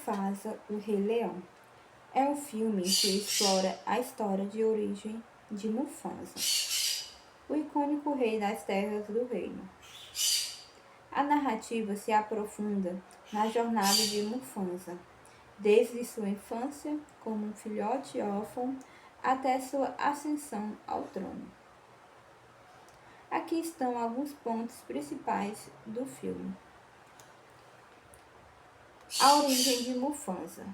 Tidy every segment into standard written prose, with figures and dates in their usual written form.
Mufasa, o Rei Leão. É um filme que explora a história de origem de Mufasa, o icônico rei das terras do reino. A narrativa se aprofunda na jornada de Mufasa, desde sua infância como um filhote órfão até sua ascensão ao trono. Aqui estão alguns pontos principais do filme. A origem de Mufasa.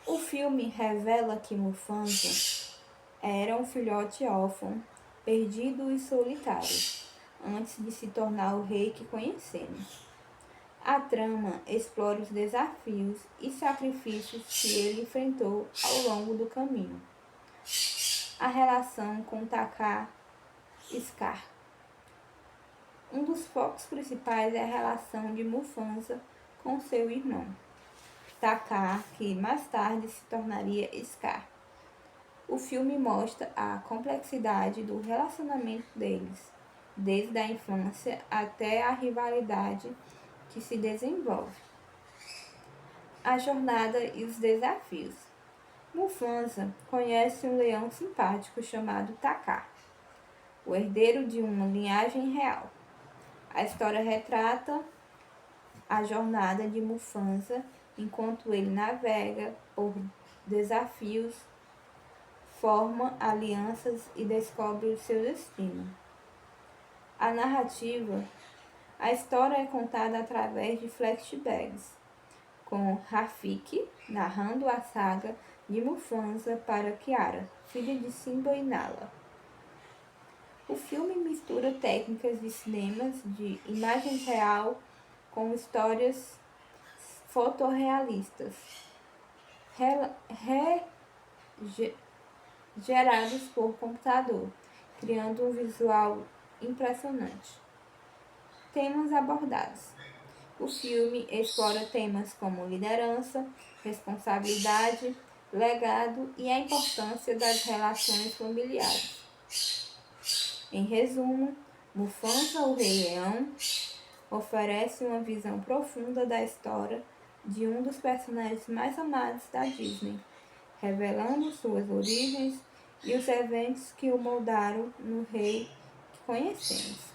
O filme revela que Mufasa era um filhote órfão, perdido e solitário, antes de se tornar o rei que conhecemos. A trama explora os desafios e sacrifícios que ele enfrentou ao longo do caminho. A relação com Taka e Scar. Um dos focos principais é a relação de Mufasa com seu irmão, Taka, que mais tarde se tornaria Scar. O filme mostra a complexidade do relacionamento deles, desde a infância até a rivalidade que se desenvolve. A jornada e os desafios. Mufasa conhece um leão simpático chamado Taka, o herdeiro de uma linhagem real. A história retrata a jornada de Mufasa enquanto ele navega por desafios, forma alianças e descobre o seu destino. A narrativa. A história é contada através de flashbacks, com Rafiki narrando a saga de Mufasa para Kiara, filha de Simba e Nala. O filme mistura técnicas de cinemas de imagens real com histórias fotorrealistas, gerados por computador, criando um visual impressionante. Temas abordados. O filme explora temas como liderança, responsabilidade, legado e a importância das relações familiares. Em resumo, Mufasa, o Rei Leão, oferece uma visão profunda da história de um dos personagens mais amados da Disney, revelando suas origens e os eventos que o moldaram no rei que conhecemos.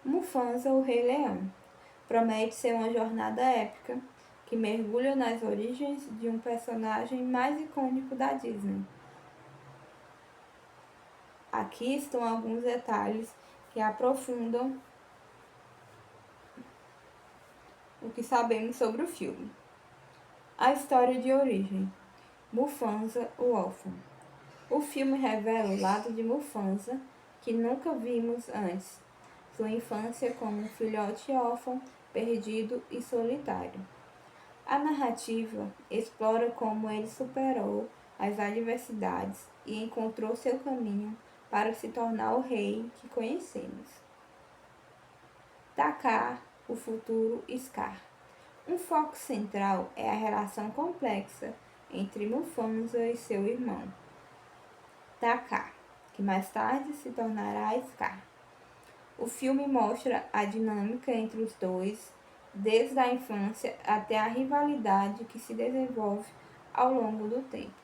Mufasa, o Rei Leão, promete ser uma jornada épica que mergulha nas origens de um personagem mais icônico da Disney. Aqui estão alguns detalhes que aprofundam o que sabemos sobre o filme. A história de origem. Mufasa, o órfão. O filme revela o lado de Mufasa que nunca vimos antes. Sua infância como um filhote órfão, perdido e solitário. A narrativa explora como ele superou as adversidades e encontrou seu caminho para se tornar o rei que conhecemos. Taka, o futuro Scar. Um foco central é a relação complexa entre Mufasa e seu irmão, Taka, que mais tarde se tornará Scar. O filme mostra a dinâmica entre os dois, desde a infância até a rivalidade que se desenvolve ao longo do tempo.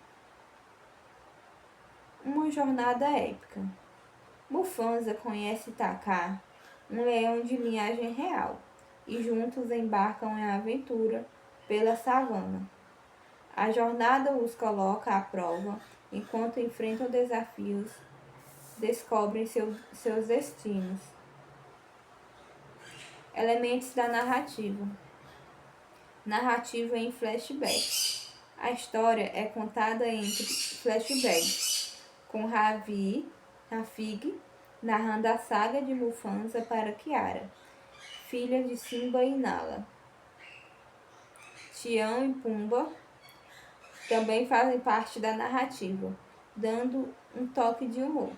Uma jornada épica. Mufasa conhece Taka, um leão de linhagem real, e juntos embarcam em aventura pela savana. A jornada os coloca à prova enquanto enfrentam desafios, descobrem seus destinos. Elementos da narrativa. Narrativa em flashback. A história é contada entre flashbacks, com Rafiki narrando a saga de Mufasa para Kiara, filha de Simba e Nala. Tião e Pumba também fazem parte da narrativa, dando um toque de humor.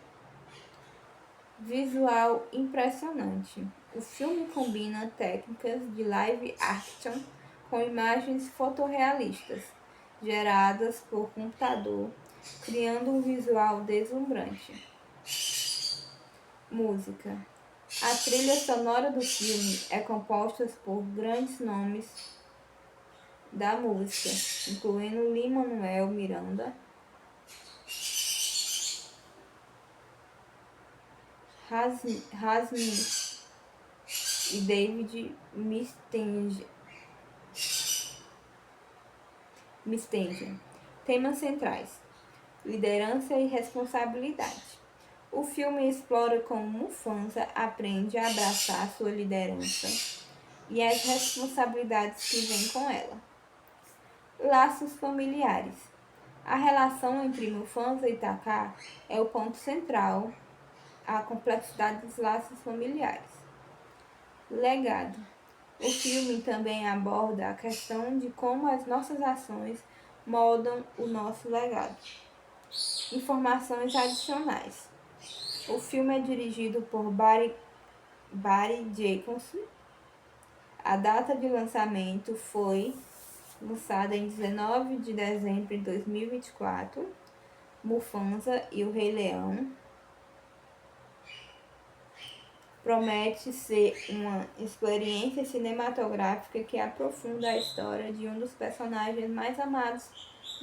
Visual impressionante. O filme combina técnicas de live action com imagens fotorrealistas, geradas por computador, criando um visual deslumbrante. Música. A trilha sonora do filme é composta por grandes nomes da música, incluindo Lin-Manuel Miranda, Rasmi e David Mustaine. Temas centrais: liderança e responsabilidade. O filme explora como Mufasa aprende a abraçar sua liderança e as responsabilidades que vêm com ela. Laços familiares. A relação entre Mufasa e Taka é o ponto central, a complexidade dos laços familiares. Legado. O filme também aborda a questão de como as nossas ações moldam o nosso legado. Informações adicionais. O filme é dirigido por Barry Jenkins. A data de lançamento foi lançada em 19 de dezembro de 2024. Mufasa e o Rei Leão. Promete ser uma experiência cinematográfica que aprofunda a história de um dos personagens mais amados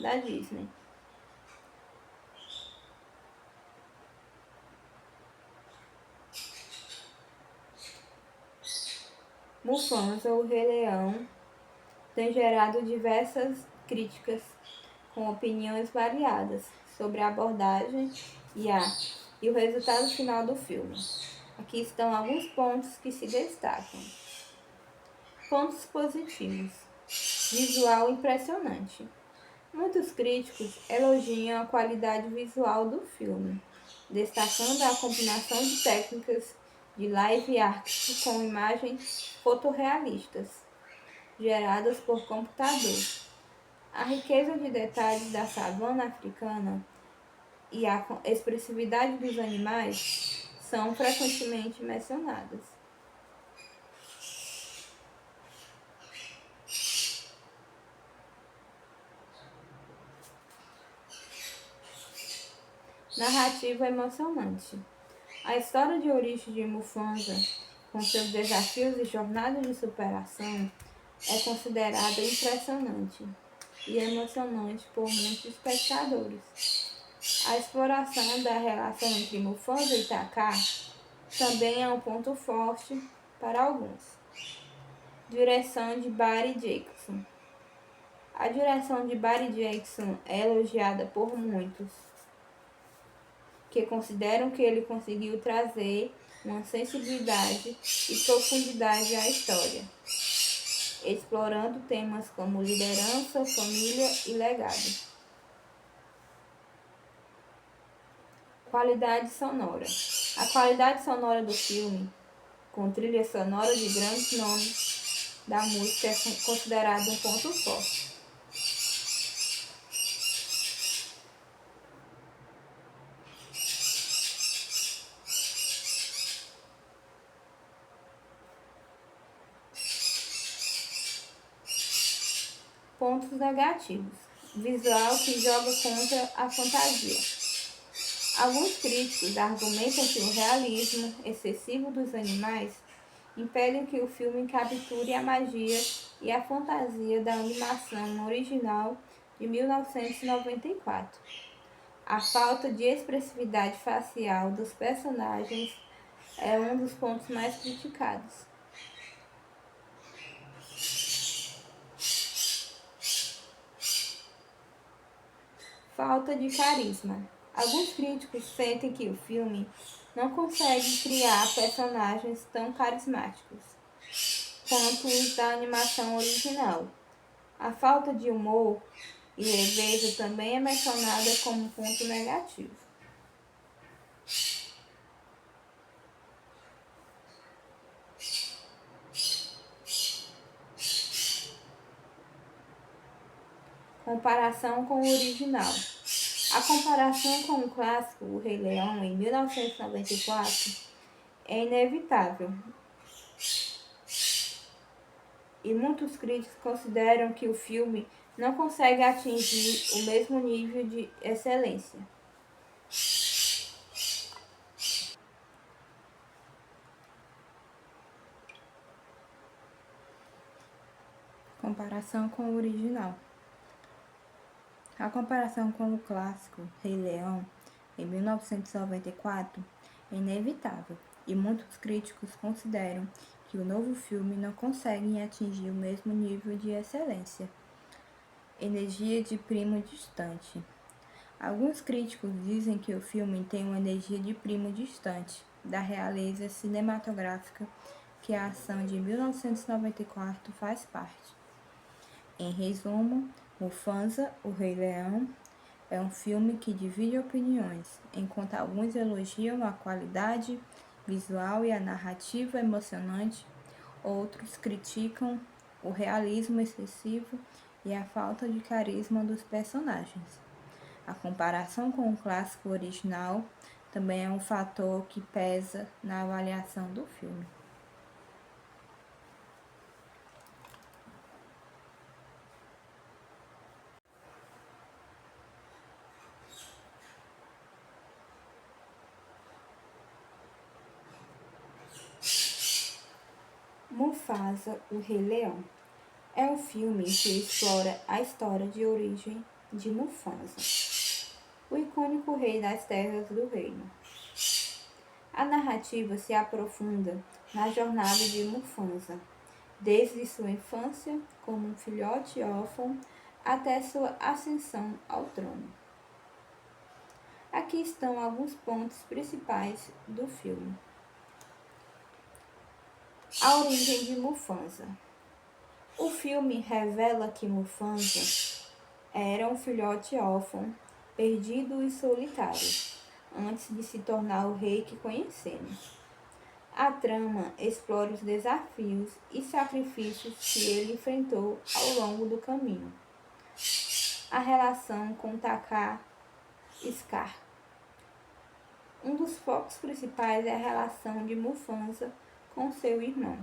da Disney. Mufasa, o Rei Leão, tem gerado diversas críticas com opiniões variadas sobre a abordagem e o resultado final do filme. Aqui estão alguns pontos que se destacam. Pontos positivos. Visual impressionante. Muitos críticos elogiam a qualidade visual do filme, destacando a combinação de técnicas de live action com imagens fotorrealistas, geradas por computador. A riqueza de detalhes da savana africana e a expressividade dos animais são frequentemente mencionadas. Narrativa emocionante. A história de origem de Mufasa, com seus desafios e jornada de superação, é considerada impressionante e emocionante por muitos espectadores. A exploração da relação entre Mufasa e Taka também é um ponto forte para alguns. Direção de Barry Jenkins. A direção de Barry Jenkins é elogiada por muitos, que consideram que ele conseguiu trazer uma sensibilidade e profundidade à história, explorando temas como liderança, família e legado. Qualidade sonora. A qualidade sonora do filme, com trilha sonora de grandes nomes da música, é considerado um ponto forte. Pontos negativos. Visual que joga contra a fantasia. Alguns críticos argumentam que o realismo excessivo dos animais impede que o filme capture a magia e a fantasia da animação original de 1994. A falta de expressividade facial dos personagens é um dos pontos mais criticados. Falta de carisma. Alguns críticos sentem que o filme não consegue criar personagens tão carismáticos quanto os da animação original. A falta de humor e leveza também é mencionada como ponto negativo. Comparação com o original. A comparação com o clássico O Rei Leão, em 1994, é inevitável. E muitos críticos consideram que o filme não consegue atingir o mesmo nível de excelência. Comparação com o original. A comparação com o clássico Rei Leão, em 1994, é inevitável, e muitos críticos consideram que o novo filme não consegue atingir o mesmo nível de excelência. Energia de primo distante. Alguns críticos dizem que o filme tem uma energia de primo distante da realeza cinematográfica que a ação de 1994 faz parte. Em resumo, Mufasa, o Rei Leão, é um filme que divide opiniões, enquanto alguns elogiam a qualidade visual e a narrativa emocionante, outros criticam o realismo excessivo e a falta de carisma dos personagens. A comparação com o clássico original também é um fator que pesa na avaliação do filme. Mufasa, o Rei Leão, é um filme que explora a história de origem de Mufasa, o icônico rei das terras do reino. A narrativa se aprofunda na jornada de Mufasa, desde sua infância como um filhote órfão até sua ascensão ao trono. Aqui estão alguns pontos principais do filme. A origem de Mufasa. O filme revela que Mufasa era um filhote órfão, perdido e solitário, antes de se tornar o rei que conhecemos. A trama explora os desafios e sacrifícios que ele enfrentou ao longo do caminho. A relação com Taka e Scar. Um dos focos principais é a relação de Mufasa com seu irmão,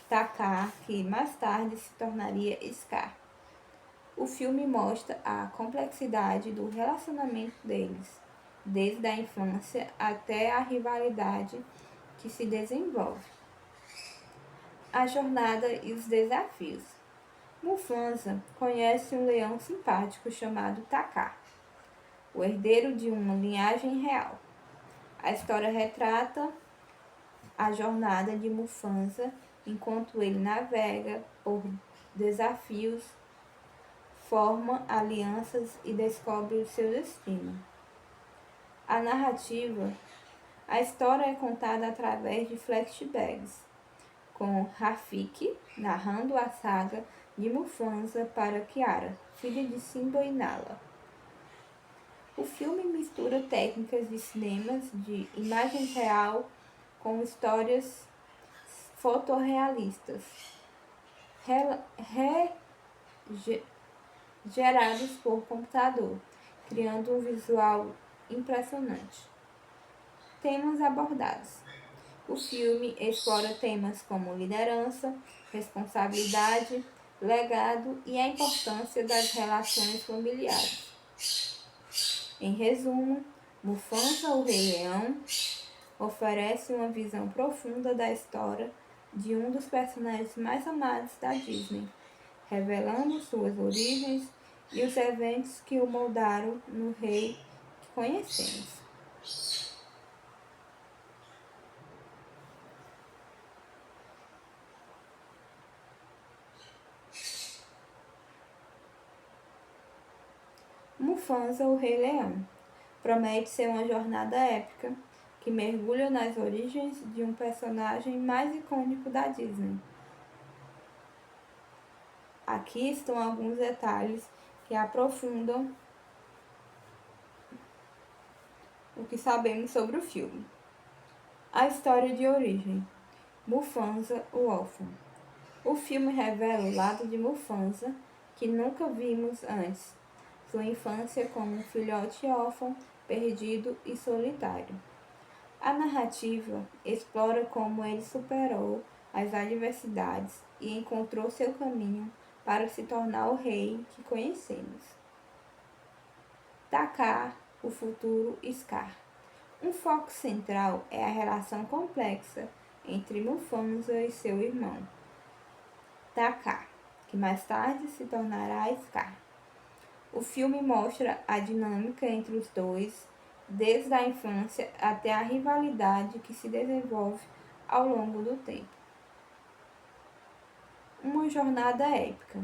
Taka, que mais tarde se tornaria Scar. O filme mostra a complexidade do relacionamento deles, desde a infância até a rivalidade que se desenvolve. A jornada e os desafios. Mufasa conhece um leão simpático chamado Taka, o herdeiro de uma linhagem real. A história retrata a jornada de Mufasa enquanto ele navega por desafios, forma alianças e descobre o seu destino. A narrativa. A história é contada através de flashbacks, com Rafiki narrando a saga de Mufasa para Kiara, filha de Simba e Nala. O filme mistura técnicas de cinemas de imagens real com histórias fotorrealistas, gerados por computador, criando um visual impressionante. Temas abordados. O filme explora temas como liderança, responsabilidade, legado e a importância das relações familiares. Em resumo, Mufasa, o Rei Leão, oferece uma visão profunda da história de um dos personagens mais amados da Disney, revelando suas origens e os eventos que o moldaram no rei que conhecemos. Mufasa, o Rei Leão, promete ser uma jornada épica que mergulha nas origens de um personagem mais icônico da Disney. Aqui estão alguns detalhes que aprofundam o que sabemos sobre o filme. A história de origem. Mufasa, o órfão. O filme revela o lado de Mufasa que nunca vimos antes. Sua infância como um filhote órfão, perdido e solitário. A narrativa explora como ele superou as adversidades e encontrou seu caminho para se tornar o rei que conhecemos. Taka, o futuro Scar. Um foco central é a relação complexa entre Mufasa e seu irmão, Taka, que mais tarde se tornará Scar. O filme mostra a dinâmica entre os dois, desde a infância até a rivalidade que se desenvolve ao longo do tempo. Uma jornada épica.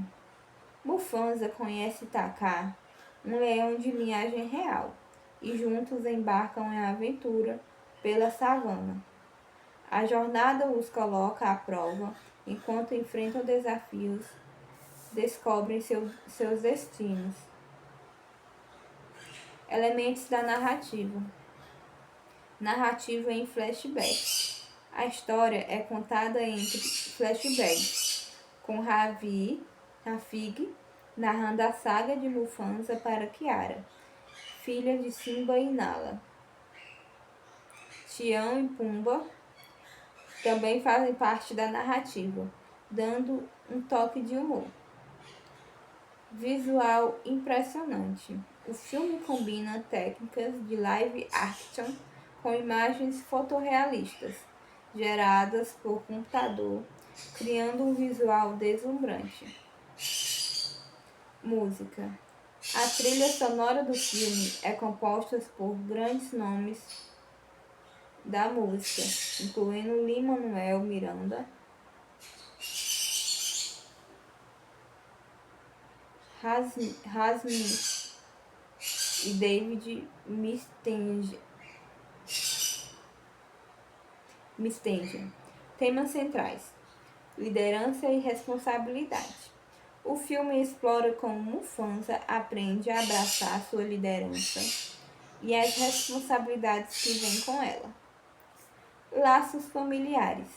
Mufasa conhece Taka, um leão de linhagem real, e juntos embarcam em aventura pela savana. A jornada os coloca à prova enquanto enfrentam desafios, descobrem seus destinos. Elementos da narrativa. Narrativa em flashback. A história é contada entre flashbacks, com Rafig narrando a saga de Mufasa para Kiara, filha de Simba e Nala. Tião e Pumba também fazem parte da narrativa, dando um toque de humor. Visual impressionante. O filme combina técnicas de live action com imagens fotorrealistas, geradas por computador, criando um visual deslumbrante. Música. A trilha sonora do filme é composta por grandes nomes da música, incluindo Lin-Manuel Miranda, Rasmi e David Mustaine. Temas centrais: liderança e responsabilidade. O filme explora como Mufasa aprende a abraçar sua liderança e as responsabilidades que vêm com ela. Laços familiares.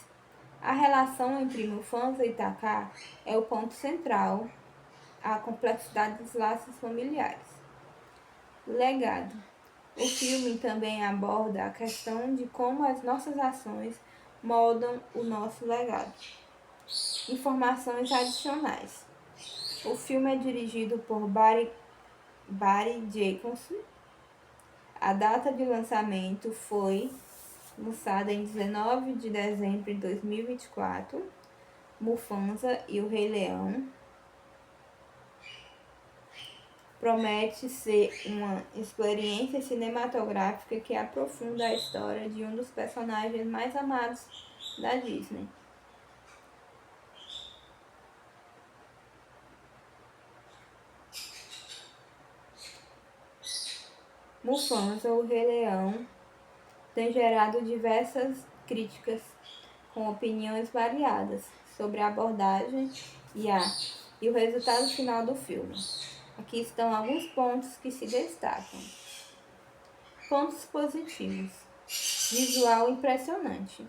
A relação entre Mufasa e Taka é o ponto central, a complexidade dos laços familiares. Legado. O filme também aborda a questão de como as nossas ações moldam o nosso legado. Informações adicionais. O filme é dirigido por Barry Jenkins. A data de lançamento foi lançada em 19 de dezembro de 2024. Mufasa e o Rei Leão. Promete ser uma experiência cinematográfica que aprofunda a história de um dos personagens mais amados da Disney. Mufasa, o Rei Leão, tem gerado diversas críticas com opiniões variadas sobre a abordagem e o resultado final do filme. Aqui estão alguns pontos que se destacam. Pontos positivos. Visual impressionante.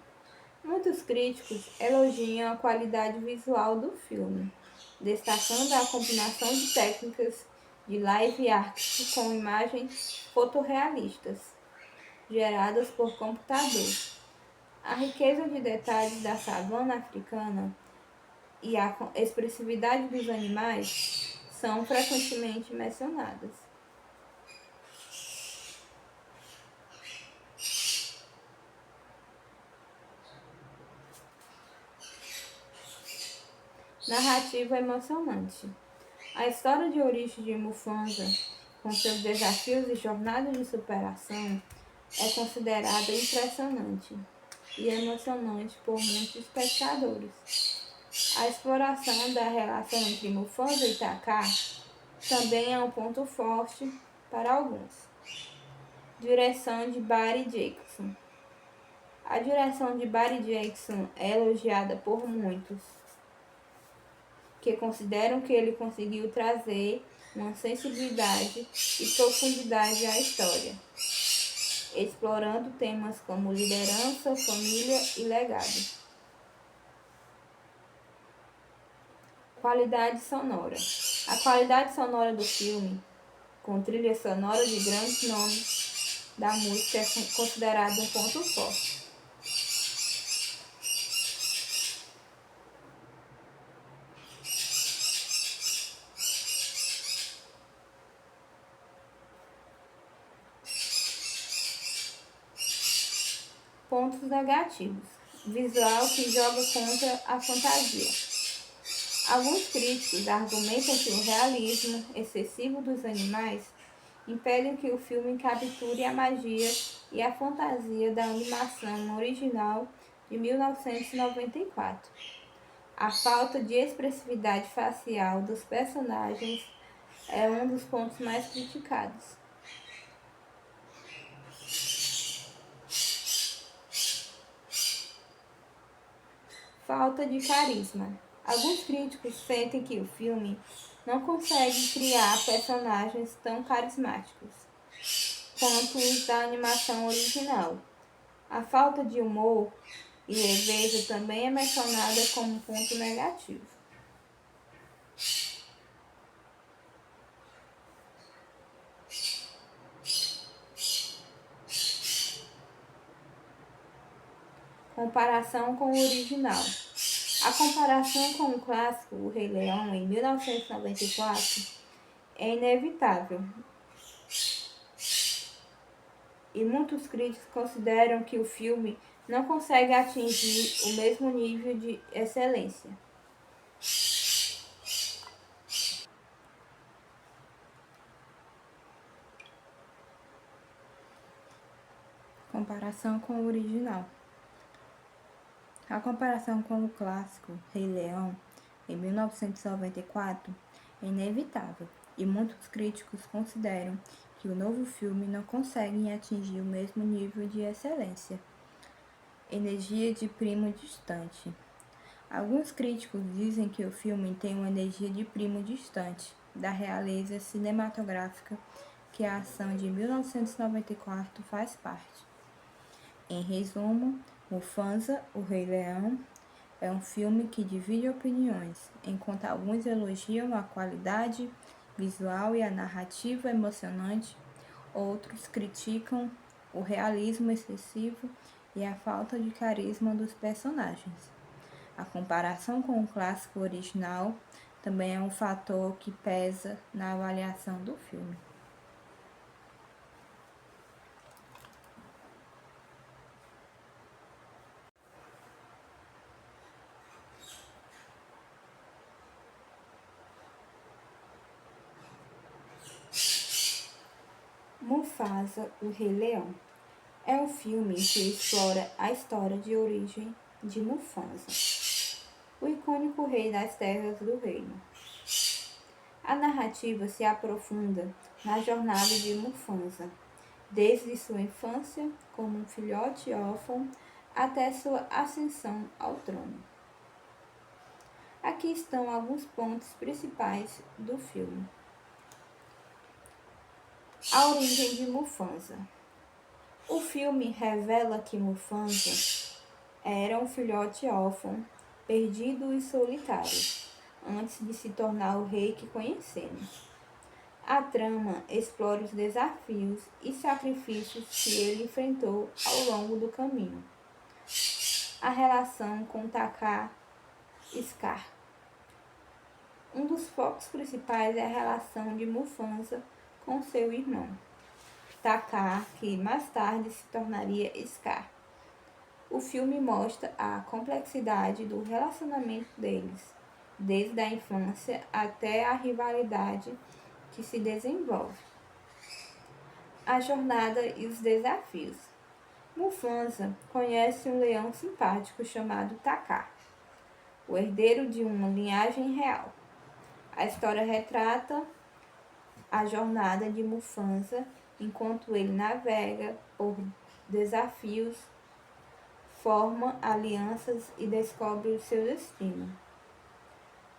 Muitos críticos elogiam a qualidade visual do filme, destacando a combinação de técnicas de live action com imagens fotorrealistas, geradas por computador. A riqueza de detalhes da savana africana e a expressividade dos animais são frequentemente mencionadas. Narrativa emocionante. A história de origem de Mufasa, com seus desafios e jornadas de superação, é considerada impressionante e emocionante por muitos espectadores. A exploração da relação entre Mufasa e Taka também é um ponto forte para alguns. Direção de Barry Jenkins. A direção de Barry Jenkins é elogiada por muitos, que consideram que ele conseguiu trazer uma sensibilidade e profundidade à história, explorando temas como liderança, família e legado. Qualidade sonora. A qualidade sonora do filme, com trilha sonora de grandes nomes da música, é considerado um ponto forte. Pontos negativos: visual que joga contra a fantasia. Alguns críticos argumentam que o realismo excessivo dos animais impede que o filme capture a magia e a fantasia da animação original de 1994. A falta de expressividade facial dos personagens é um dos pontos mais criticados. Falta de carisma. Alguns críticos sentem que o filme não consegue criar personagens tão carismáticos quanto os da animação original. A falta de humor e leveza também é mencionada como ponto negativo. Comparação com o original. A comparação com o clássico O Rei Leão, em 1994, é inevitável, e muitos críticos consideram que o filme não consegue atingir o mesmo nível de excelência. Comparação com o original. A comparação com o clássico Rei Leão, em 1994, é inevitável, e muitos críticos consideram que o novo filme não consegue atingir o mesmo nível de excelência. Energia de primo distante. Alguns críticos dizem que o filme tem uma energia de primo distante da realeza cinematográfica que a ação de 1994 faz parte. Em resumo, Mufasa, o Rei Leão, é um filme que divide opiniões, enquanto alguns elogiam a qualidade visual e a narrativa emocionante, outros criticam o realismo excessivo e a falta de carisma dos personagens. A comparação com o clássico original também é um fator que pesa na avaliação do filme. Mufasa, o Rei Leão, é um filme que explora a história de origem de Mufasa, o icônico rei das terras do reino. A narrativa se aprofunda na jornada de Mufasa, desde sua infância como um filhote órfão até sua ascensão ao trono. Aqui estão alguns pontos principais do filme. A origem de Mufasa. O filme revela que Mufasa era um filhote órfão, perdido e solitário, antes de se tornar o rei que conhecemos. A trama explora os desafios e sacrifícios que ele enfrentou ao longo do caminho. A relação com Taka e Scar. Um dos focos principais é a relação de Mufasa com seu irmão, Taka, que mais tarde se tornaria Scar. O filme mostra a complexidade do relacionamento deles, desde a infância até a rivalidade que se desenvolve. A jornada e os desafios. Mufasa conhece um leão simpático chamado Taka, o herdeiro de uma linhagem real. A história retrata a jornada de Mufasa enquanto ele navega por desafios, forma alianças e descobre o seu destino.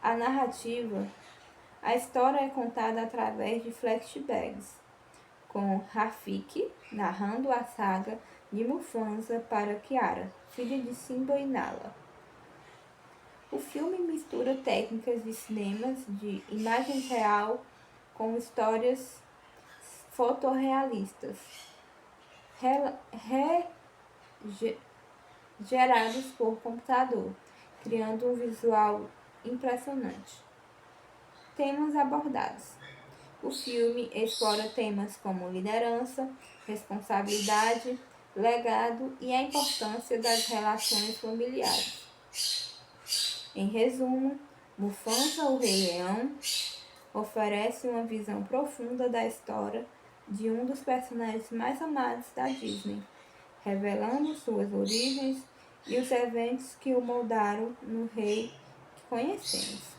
A narrativa. A história é contada através de flashbacks, com Rafiki narrando a saga de Mufasa para Kiara, filha de Simba e Nala. O filme mistura técnicas de cinemas de imagem real com histórias fotorrealistas, gerados por computador, criando um visual impressionante. Temas abordados. O filme explora temas como liderança, responsabilidade, legado e a importância das relações familiares. Em resumo, Mufasa, o Rei Leão, oferece uma visão profunda da história de um dos personagens mais amados da Disney, revelando suas origens e os eventos que o moldaram no rei que conhecemos.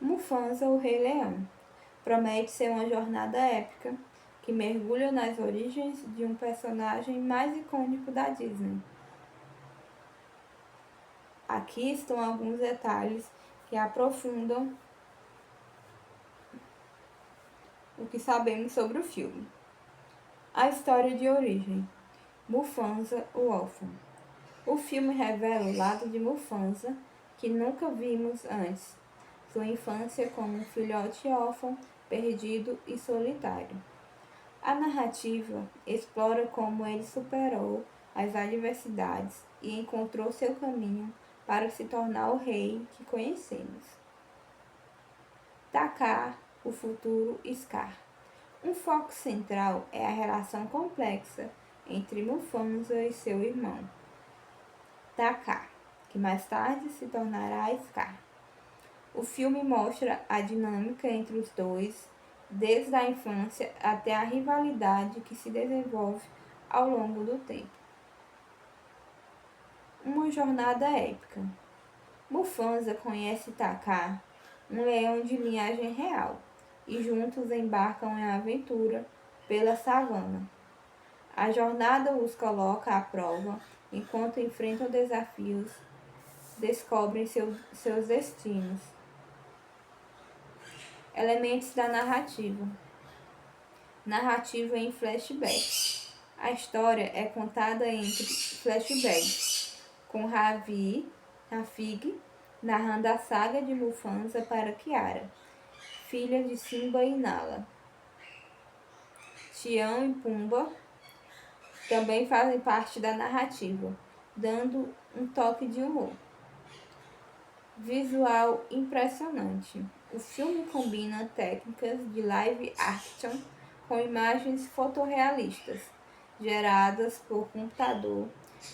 Mufasa, o Rei Leão, promete ser uma jornada épica que mergulha nas origens de um personagem mais icônico da Disney. Aqui estão alguns detalhes que aprofundam o que sabemos sobre o filme. A história de origem. Mufasa, o órfão. O filme revela o lado de Mufasa que nunca vimos antes. Sua infância como um filhote órfão, perdido e solitário. A narrativa explora como ele superou as adversidades e encontrou seu caminho para se tornar o rei que conhecemos. Takar, o futuro Scar. Um foco central é a relação complexa entre Mufasa e seu irmão, Takar, que mais tarde se tornará Scar. O filme mostra a dinâmica entre os dois, desde a infância até a rivalidade que se desenvolve ao longo do tempo. Uma jornada épica. Mufasa conhece Takar, um leão de linhagem real, e juntos embarcam em aventura pela savana. A jornada os coloca à prova enquanto enfrentam desafios, descobrem seus destinos. Elementos da narrativa. Narrativa em flashback. A história é contada entre flashbacks, com Rafig narrando a saga de Mufasa para Kiara, filha de Simba e Nala. Tião e Pumba também fazem parte da narrativa, dando um toque de humor. Visual impressionante. O filme combina técnicas de live action com imagens fotorrealistas, geradas por computador,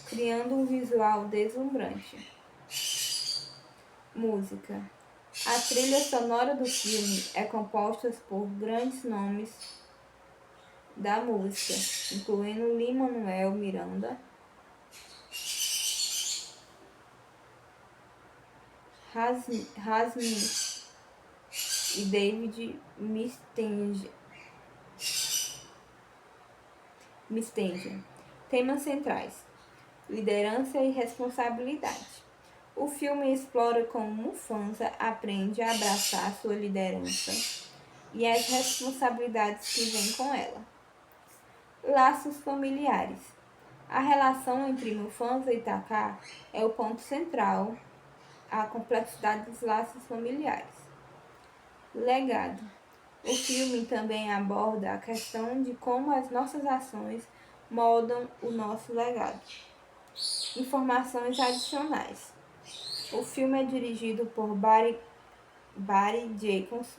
criando um visual deslumbrante. Música. A trilha sonora do filme é composta por grandes nomes da música, incluindo Lin-Manuel Miranda, Rasmi e David Mustaine. Temas centrais: liderança e responsabilidade. O filme explora como Mufasa aprende a abraçar sua liderança e as responsabilidades que vêm com ela. Laços familiares. A relação entre Mufasa e Takar é o ponto central, a complexidade dos laços familiares. Legado. O filme também aborda a questão de como as nossas ações moldam o nosso legado. Informações adicionais. O filme é dirigido por Barry Jenkins.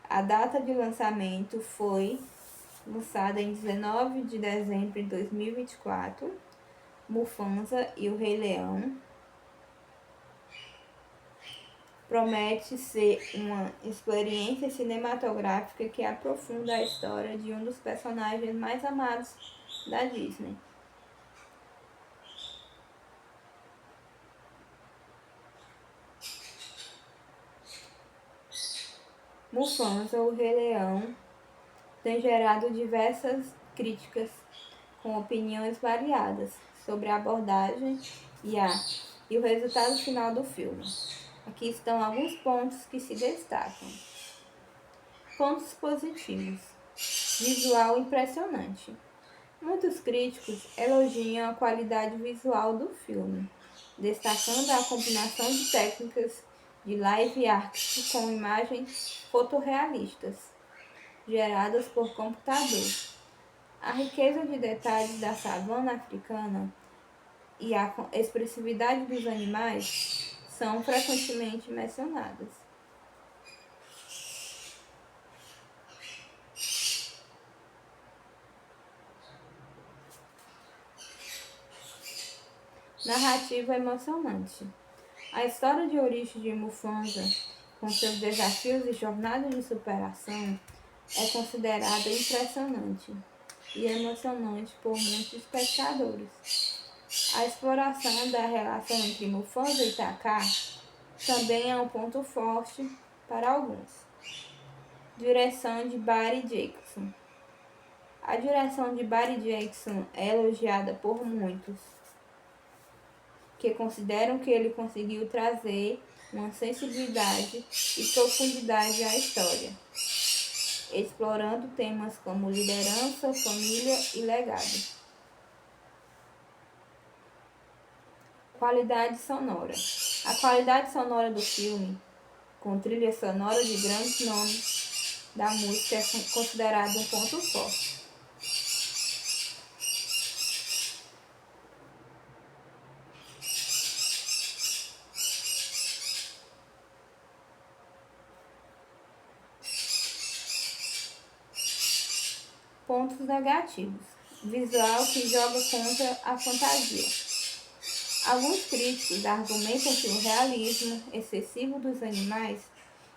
A data de lançamento foi lançada em 19 de dezembro de 2024. Mufasa e o Rei Leão promete ser uma experiência cinematográfica que aprofunda a história de um dos personagens mais amados da Disney. Mufasa, o Rei Leão, tem gerado diversas críticas com opiniões variadas sobre a abordagem e o resultado final do filme. Aqui estão alguns pontos que se destacam. Pontos positivos. Visual impressionante. Muitos críticos elogiam a qualidade visual do filme, destacando a combinação de técnicas de live action com imagens fotorrealistas, geradas por computador. A riqueza de detalhes da savana africana e a expressividade dos animais são frequentemente mencionadas. Narrativa emocionante. A história de origem de Mufasa, com seus desafios e jornadas de superação, é considerada impressionante e emocionante por muitos espectadores. A exploração da relação entre Mufasa e Taka também é um ponto forte para alguns. Direção de Barry Jackson. A direção de Barry Jackson é elogiada por muitos, que consideram que ele conseguiu trazer uma sensibilidade e profundidade à história, explorando temas como liderança, família e legado. Qualidade sonora. A qualidade sonora do filme, com trilha sonora de grandes nomes da música, é considerado um ponto forte. Pontos negativos. Visual que joga contra a fantasia. Alguns críticos argumentam que o realismo excessivo dos animais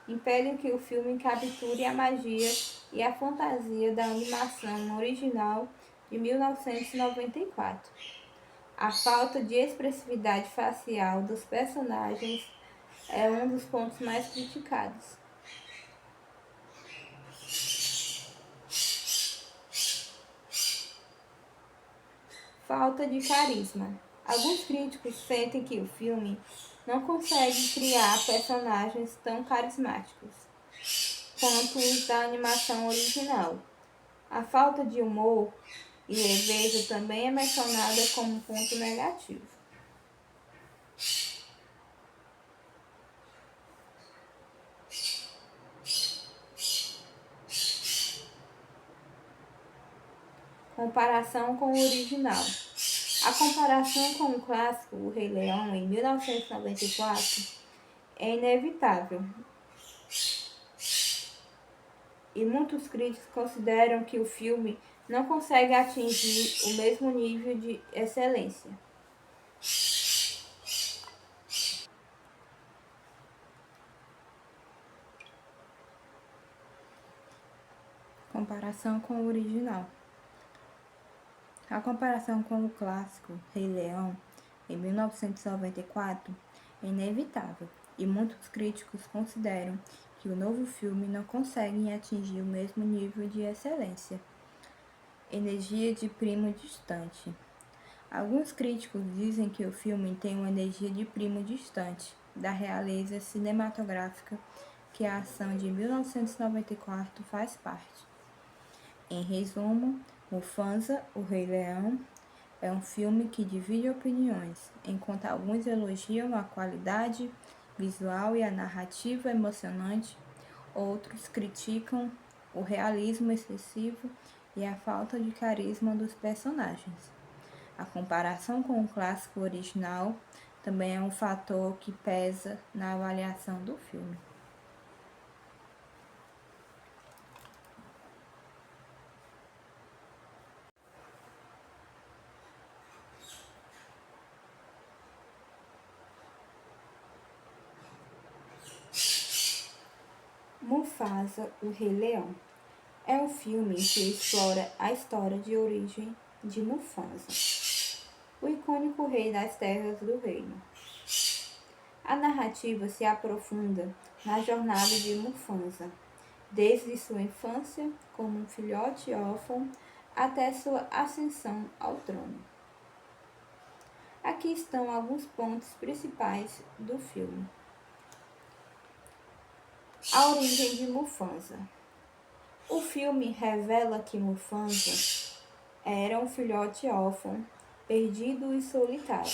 impede que o filme capture a magia e a fantasia da animação original de 1994. A falta de expressividade facial dos personagens é um dos pontos mais criticados. Falta de carisma. Alguns críticos sentem que o filme não consegue criar personagens tão carismáticos quanto os da animação original. A falta de humor e leveza também é mencionada como ponto negativo. Comparação com o original. A comparação com o clássico O Rei Leão, em 1994, é inevitável. E muitos críticos consideram que o filme não consegue atingir o mesmo nível de excelência. Comparação com o original. A comparação com o clássico Rei Leão, em 1994, é inevitável, e muitos críticos consideram que o novo filme não consegue atingir o mesmo nível de excelência. Energia de primo distante. Alguns críticos dizem que o filme tem uma energia de primo distante da realeza cinematográfica que a ação de 1994 faz parte. Em resumo, Mufasa, o Rei Leão, é um filme que divide opiniões, enquanto alguns elogiam a qualidade visual e a narrativa emocionante, outros criticam o realismo excessivo e a falta de carisma dos personagens. A comparação com o clássico original também é um fator que pesa na avaliação do filme. Mufasa, o Rei Leão, é um filme que explora a história de origem de Mufasa, o icônico rei das terras do reino. A narrativa se aprofunda na jornada de Mufasa, desde sua infância como um filhote órfão até sua ascensão ao trono. Aqui estão alguns pontos principais do filme. A origem de Mufasa. O filme revela que Mufasa era um filhote órfão, perdido e solitário,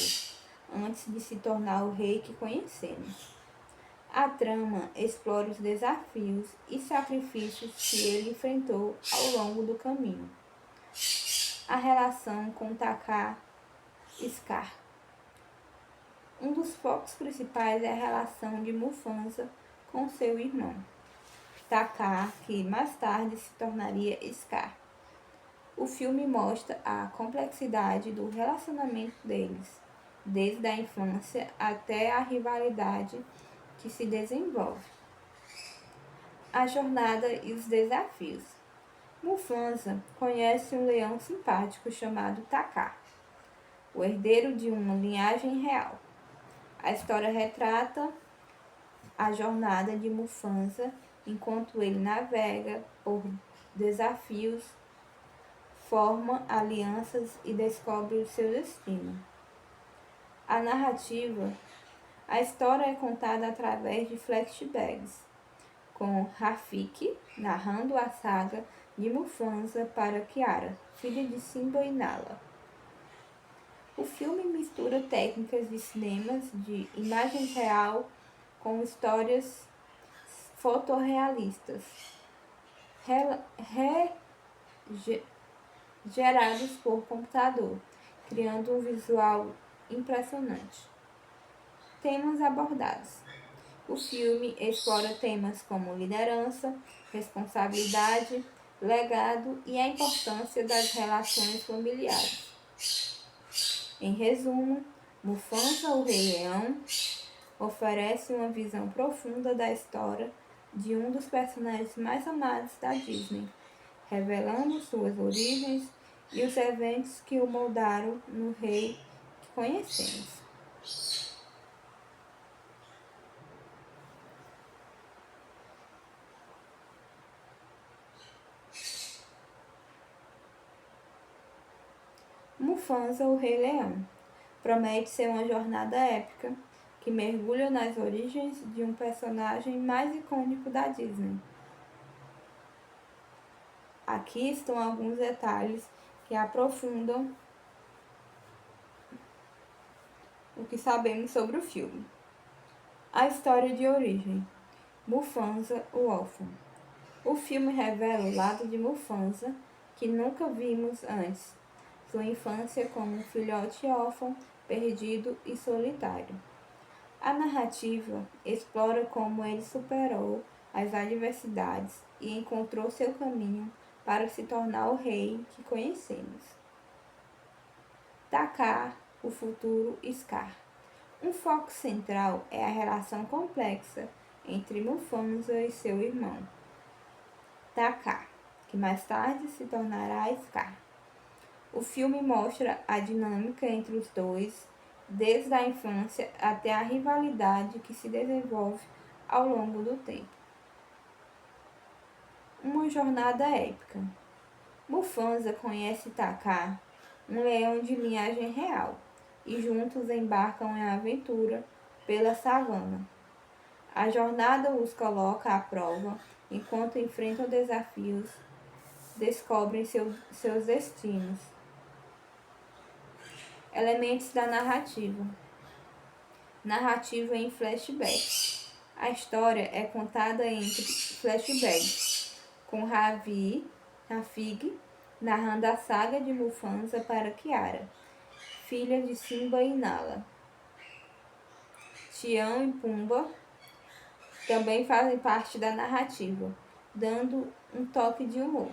antes de se tornar o rei que conhecemos. A trama explora os desafios e sacrifícios que ele enfrentou ao longo do caminho. A relação com Taka e Scar. Um dos focos principais é a relação de Mufasa com seu irmão, Taka, que mais tarde se tornaria Scar. O filme mostra a complexidade do relacionamento deles, desde a infância até a rivalidade que se desenvolve. A jornada e os desafios. Mufasa conhece um leão simpático chamado Taka, o herdeiro de uma linhagem real. A história retrata a jornada de Mufasa enquanto ele navega por desafios, forma alianças e descobre o seu destino. A narrativa. A história é contada através de flashbacks, com Rafiki narrando a saga de Mufasa para Kiara, filha de Simba e Nala. O filme mistura técnicas de cinemas de imagem real com histórias fotorrealistas, gerados por computador, criando um visual impressionante. Temas abordados. O filme explora temas como liderança, responsabilidade, legado e a importância das relações familiares. Em resumo, Mufasa, o Rei Leão, oferece uma visão profunda da história de um dos personagens mais amados da Disney, revelando suas origens e os eventos que o moldaram no rei que conhecemos. Mufasa, o Rei Leão, promete ser uma jornada épica que mergulha nas origens de um personagem mais icônico da Disney. Aqui estão alguns detalhes que aprofundam o que sabemos sobre o filme. A história de origem. Mufasa, o órfão. O filme revela o lado de Mufasa que nunca vimos antes, sua infância como um filhote órfão, perdido e solitário. A narrativa explora como ele superou as adversidades e encontrou seu caminho para se tornar o rei que conhecemos. Taka, o futuro Scar. Um foco central é a relação complexa entre Mufasa e seu irmão, Taka, que mais tarde se tornará Scar. O filme mostra a dinâmica entre os dois, desde a infância até a rivalidade que se desenvolve ao longo do tempo. Uma jornada épica. Mufasa conhece Taka, um leão de linhagem real, e juntos embarcam em aventura pela savana. A jornada os coloca à prova enquanto enfrentam desafios, descobrem seus destinos. Elementos da narrativa. Narrativa em flashback. A história é contada entre flashbacks, com Rafiki narrando a saga de Mufasa para Kiara, filha de Simba e Nala. Tião e Pumba também fazem parte da narrativa, dando um toque de humor.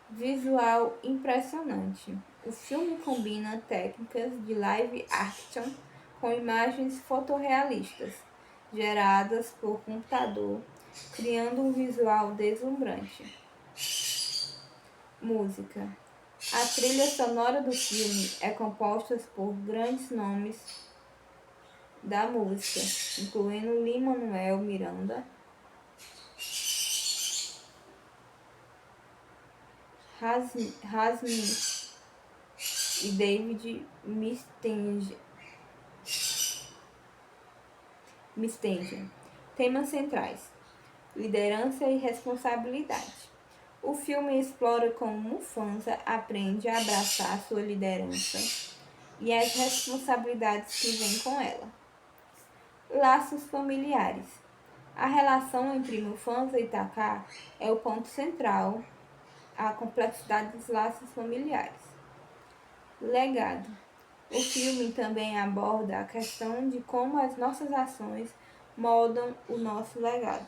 Visual impressionante. O filme combina técnicas de live action com imagens fotorrealistas, geradas por computador, criando um visual deslumbrante. Música. A trilha sonora do filme é composta por grandes nomes da música, incluindo Lin-Manuel Miranda, Rasmi e David Mustaine. Temas centrais: liderança e responsabilidade. O filme explora como Mufasa aprende a abraçar sua liderança e as responsabilidades que vêm com ela. Laços familiares. A relação entre Mufasa e Taka é o ponto central, a complexidade dos laços familiares. Legado. O filme também aborda a questão de como as nossas ações moldam o nosso legado.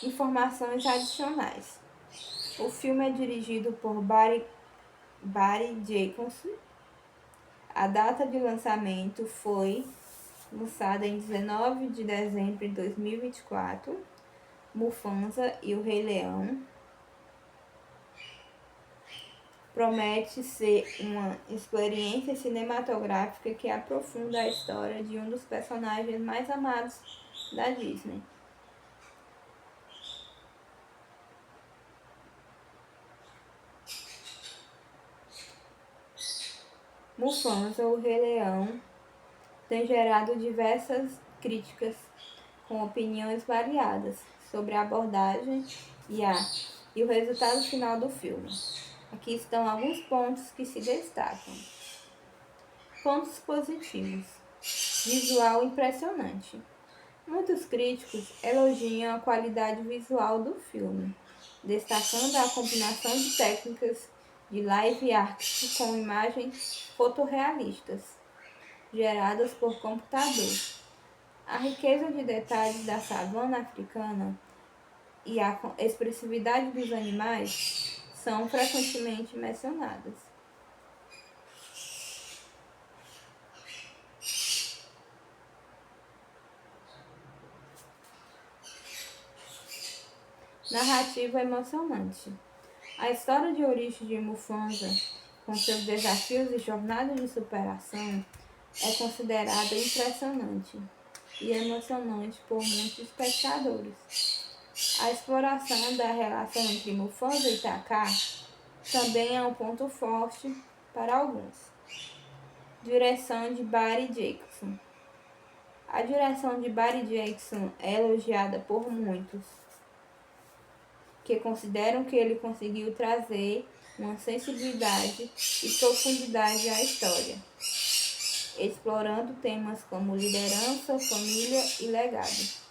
Informações adicionais. O filme é dirigido por Barry Jenkins. A data de lançamento foi lançada em 19 de dezembro de 2024. Mufasa e o Rei Leão. Promete ser uma experiência cinematográfica que aprofunda a história de um dos personagens mais amados da Disney. Mufasa, o Rei Leão, tem gerado diversas críticas com opiniões variadas sobre a abordagem e o resultado final do filme. Aqui estão alguns pontos que se destacam. Pontos positivos. Visual impressionante. Muitos críticos elogiam a qualidade visual do filme, destacando a combinação de técnicas de live action com imagens fotorrealistas, geradas por computador. A riqueza de detalhes da savana africana e a expressividade dos animais são frequentemente mencionadas. Narrativa emocionante. A história de origem de Mufasa, com seus desafios e jornadas de superação, é considerada impressionante e emocionante por muitos espectadores. A exploração da relação entre Mufasa e Taka também é um ponto forte para alguns. Direção de Barry Jenkins. A direção de Barry Jenkins é elogiada por muitos, que consideram que ele conseguiu trazer uma sensibilidade e profundidade à história, explorando temas como liderança, família e legado.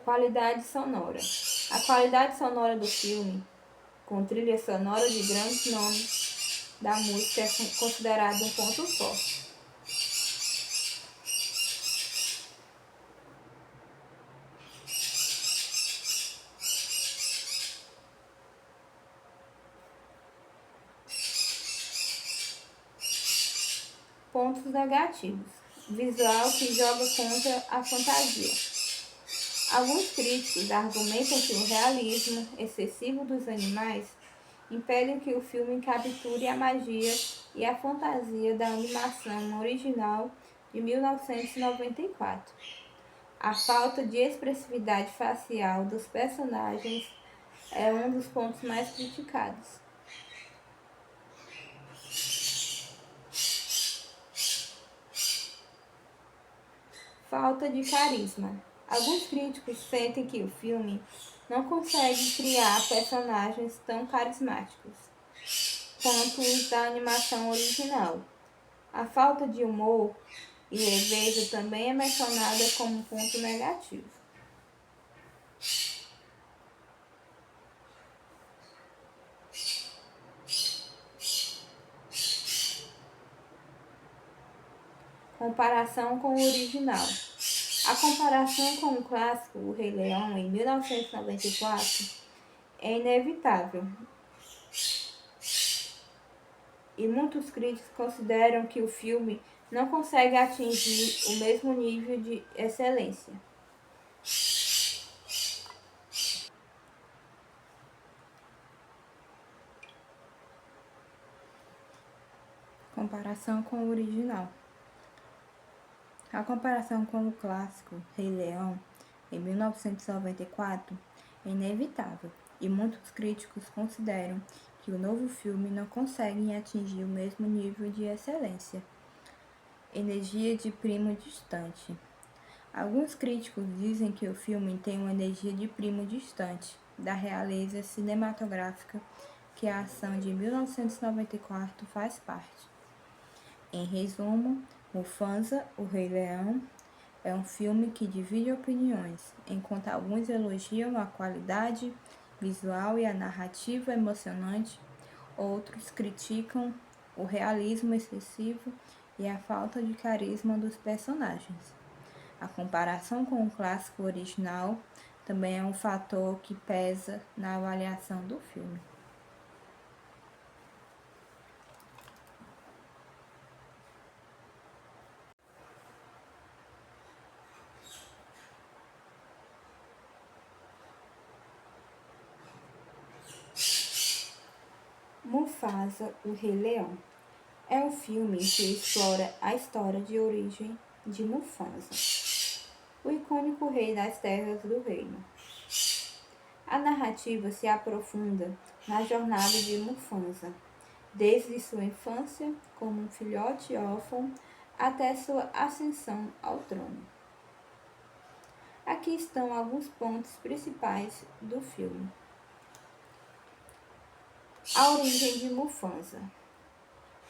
Qualidade sonora. A qualidade sonora do filme, com trilha sonora de grandes nomes da música, é considerado um ponto forte. Pontos negativos. Visual que joga contra a fantasia. Alguns críticos argumentam que o realismo excessivo dos animais impede que o filme capture a magia e a fantasia da animação original de 1994. A falta de expressividade facial dos personagens é um dos pontos mais criticados. Falta de carisma. Alguns críticos sentem que o filme não consegue criar personagens tão carismáticos quanto os da animação original. A falta de humor e leveza também é mencionada como ponto negativo. Comparação com o original. A comparação com o clássico O Rei Leão, em 1994, é inevitável. E muitos críticos consideram que o filme não consegue atingir o mesmo nível de excelência. Comparação com o original. A comparação com o clássico Rei Leão, em 1994, é inevitável, e muitos críticos consideram que o novo filme não consegue atingir o mesmo nível de excelência. Energia de primo distante. Alguns críticos dizem que o filme tem uma energia de primo distante da realeza cinematográfica que a ação de 1994 faz parte. Em resumo, Mufasa, o Rei Leão, é um filme que divide opiniões, enquanto alguns elogiam a qualidade visual e a narrativa emocionante, Outros criticam o realismo excessivo e a falta de carisma dos personagens. A comparação com o clássico original também é um fator que pesa na avaliação do filme. Mufasa, o Rei Leão, é um filme que explora a história de origem de Mufasa, o icônico rei das terras do reino. A narrativa se aprofunda na jornada de Mufasa, desde sua infância como um filhote órfão até sua ascensão ao trono. Aqui estão alguns pontos principais do filme. A origem de Mufasa.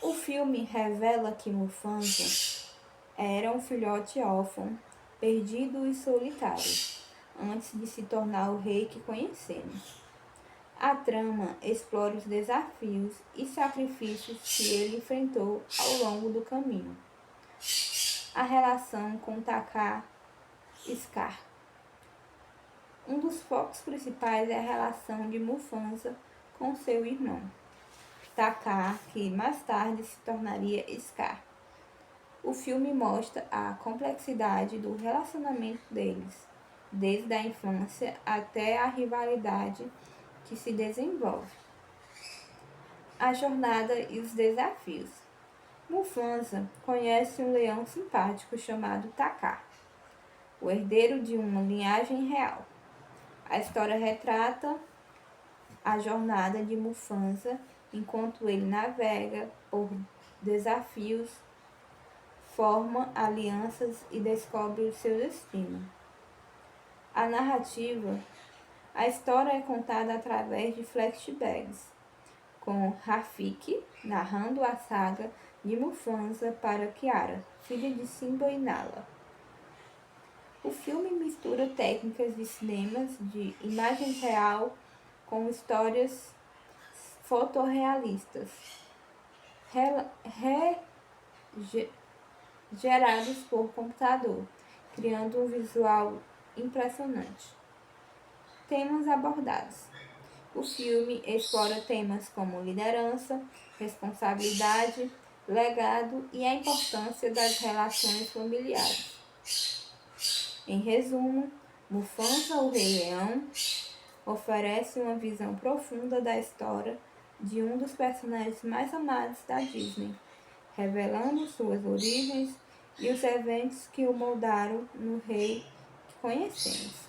O filme revela que Mufasa era um filhote órfão, perdido e solitário, antes de se tornar o rei que conhecemos. A trama explora os desafios e sacrifícios que ele enfrentou ao longo do caminho. A relação com Taka e Scar. Um dos focos principais é a relação de Mufasa com seu irmão, Taka, que mais tarde se tornaria Scar. O filme mostra a complexidade do relacionamento deles, desde a infância até a rivalidade que se desenvolve. A jornada e os desafios. Mufasa conhece um leão simpático chamado Taka, o herdeiro de uma linhagem real. A história retrata a jornada de Mufasa enquanto ele navega por desafios, forma alianças e descobre o seu destino. A narrativa. A história é contada através de flashbacks, com Rafiki narrando a saga de Mufasa para Kiara, filha de Simba e Nala. O filme mistura técnicas de cinemas de imagem real com histórias fotorrealistas, gerados por computador, criando um visual impressionante. Temas abordados. O filme explora temas como liderança, responsabilidade, legado e a importância das relações familiares. Em resumo, Mufasa, o Rei Leão, oferece uma visão profunda da história de um dos personagens mais amados da Disney, revelando suas origens e os eventos que o moldaram no rei que conhecemos.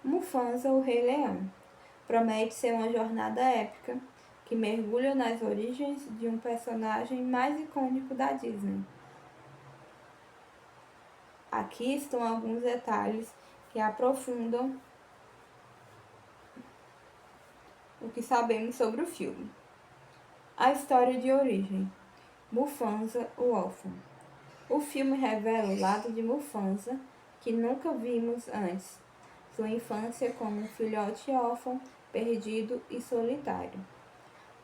Mufasa, o Rei Leão, promete ser uma jornada épica que mergulha nas origens de um personagem mais icônico da Disney. Aqui estão alguns detalhes que aprofundam o que sabemos sobre o filme. A história de origem. Mufasa, o órfão. O filme revela o lado de Mufasa que nunca vimos antes. Sua infância como um filhote órfão, perdido e solitário.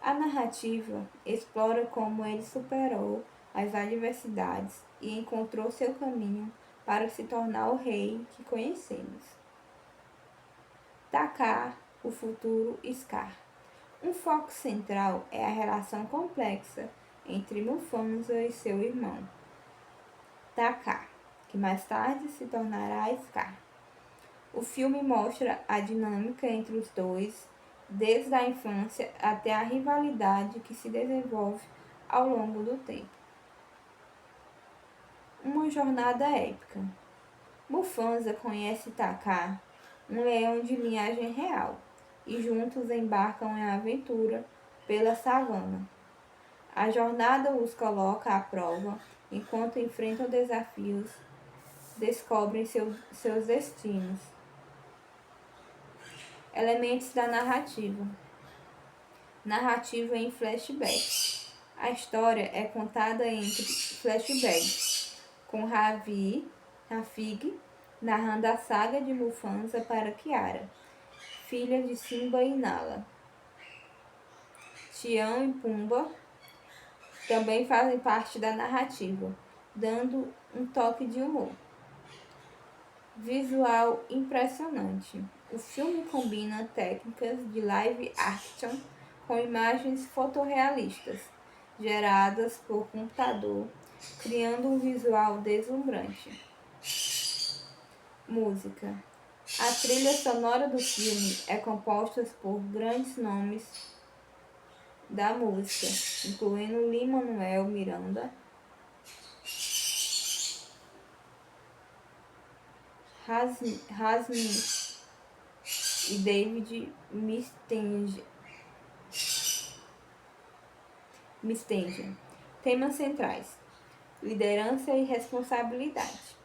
A narrativa explora como ele superou as adversidades e encontrou seu caminho para se tornar o rei que conhecemos. Taka, o futuro Scar. Um foco central é a relação complexa entre Mufasa e seu irmão, Taka, que mais tarde se tornará Scar. O filme mostra a dinâmica entre os dois, desde a infância até a rivalidade que se desenvolve ao longo do tempo. Uma jornada épica. Mufasa conhece Taka, um leão de linhagem real, e juntos embarcam em aventura pela savana. A jornada os coloca à prova enquanto enfrentam desafios, descobrem seus destinos. Elementos da narrativa. Narrativa em flashback. A história é contada entre flashbacks, com Rafig narrando a saga de Mufasa para Kiara, filha de Simba e Nala. Tião e Pumba também fazem parte da narrativa, dando um toque de humor. Visual impressionante. O filme combina técnicas de live action com imagens fotorrealistas, geradas por computador, criando um visual deslumbrante. Música. A trilha sonora do filme é composta por grandes nomes da música, incluindo Lin-Manuel Miranda, Rasmi e David Mustaine. Temas centrais: liderança e responsabilidade.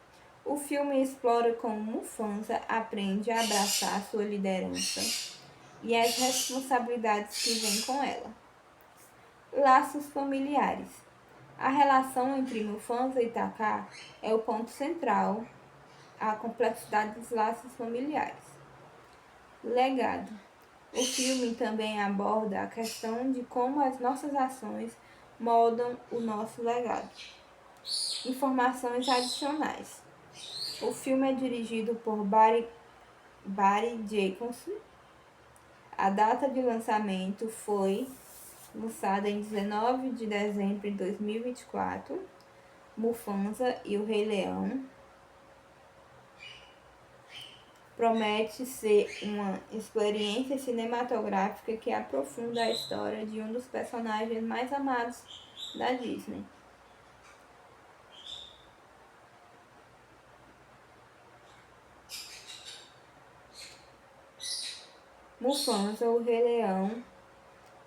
O filme explora como Mufasa aprende a abraçar sua liderança e as responsabilidades que vêm com ela. Laços familiares. A relação entre Mufasa e Taka é o ponto central, a complexidade dos laços familiares. Legado. O filme também aborda a questão de como as nossas ações moldam o nosso legado. Informações adicionais. O filme é dirigido por Barry Jenkins. A data de lançamento foi lançada em 19 de dezembro de 2024. Mufasa e o Rei Leão promete ser uma experiência cinematográfica que aprofunda a história de um dos personagens mais amados da Disney. Mufasa, o Rei Leão,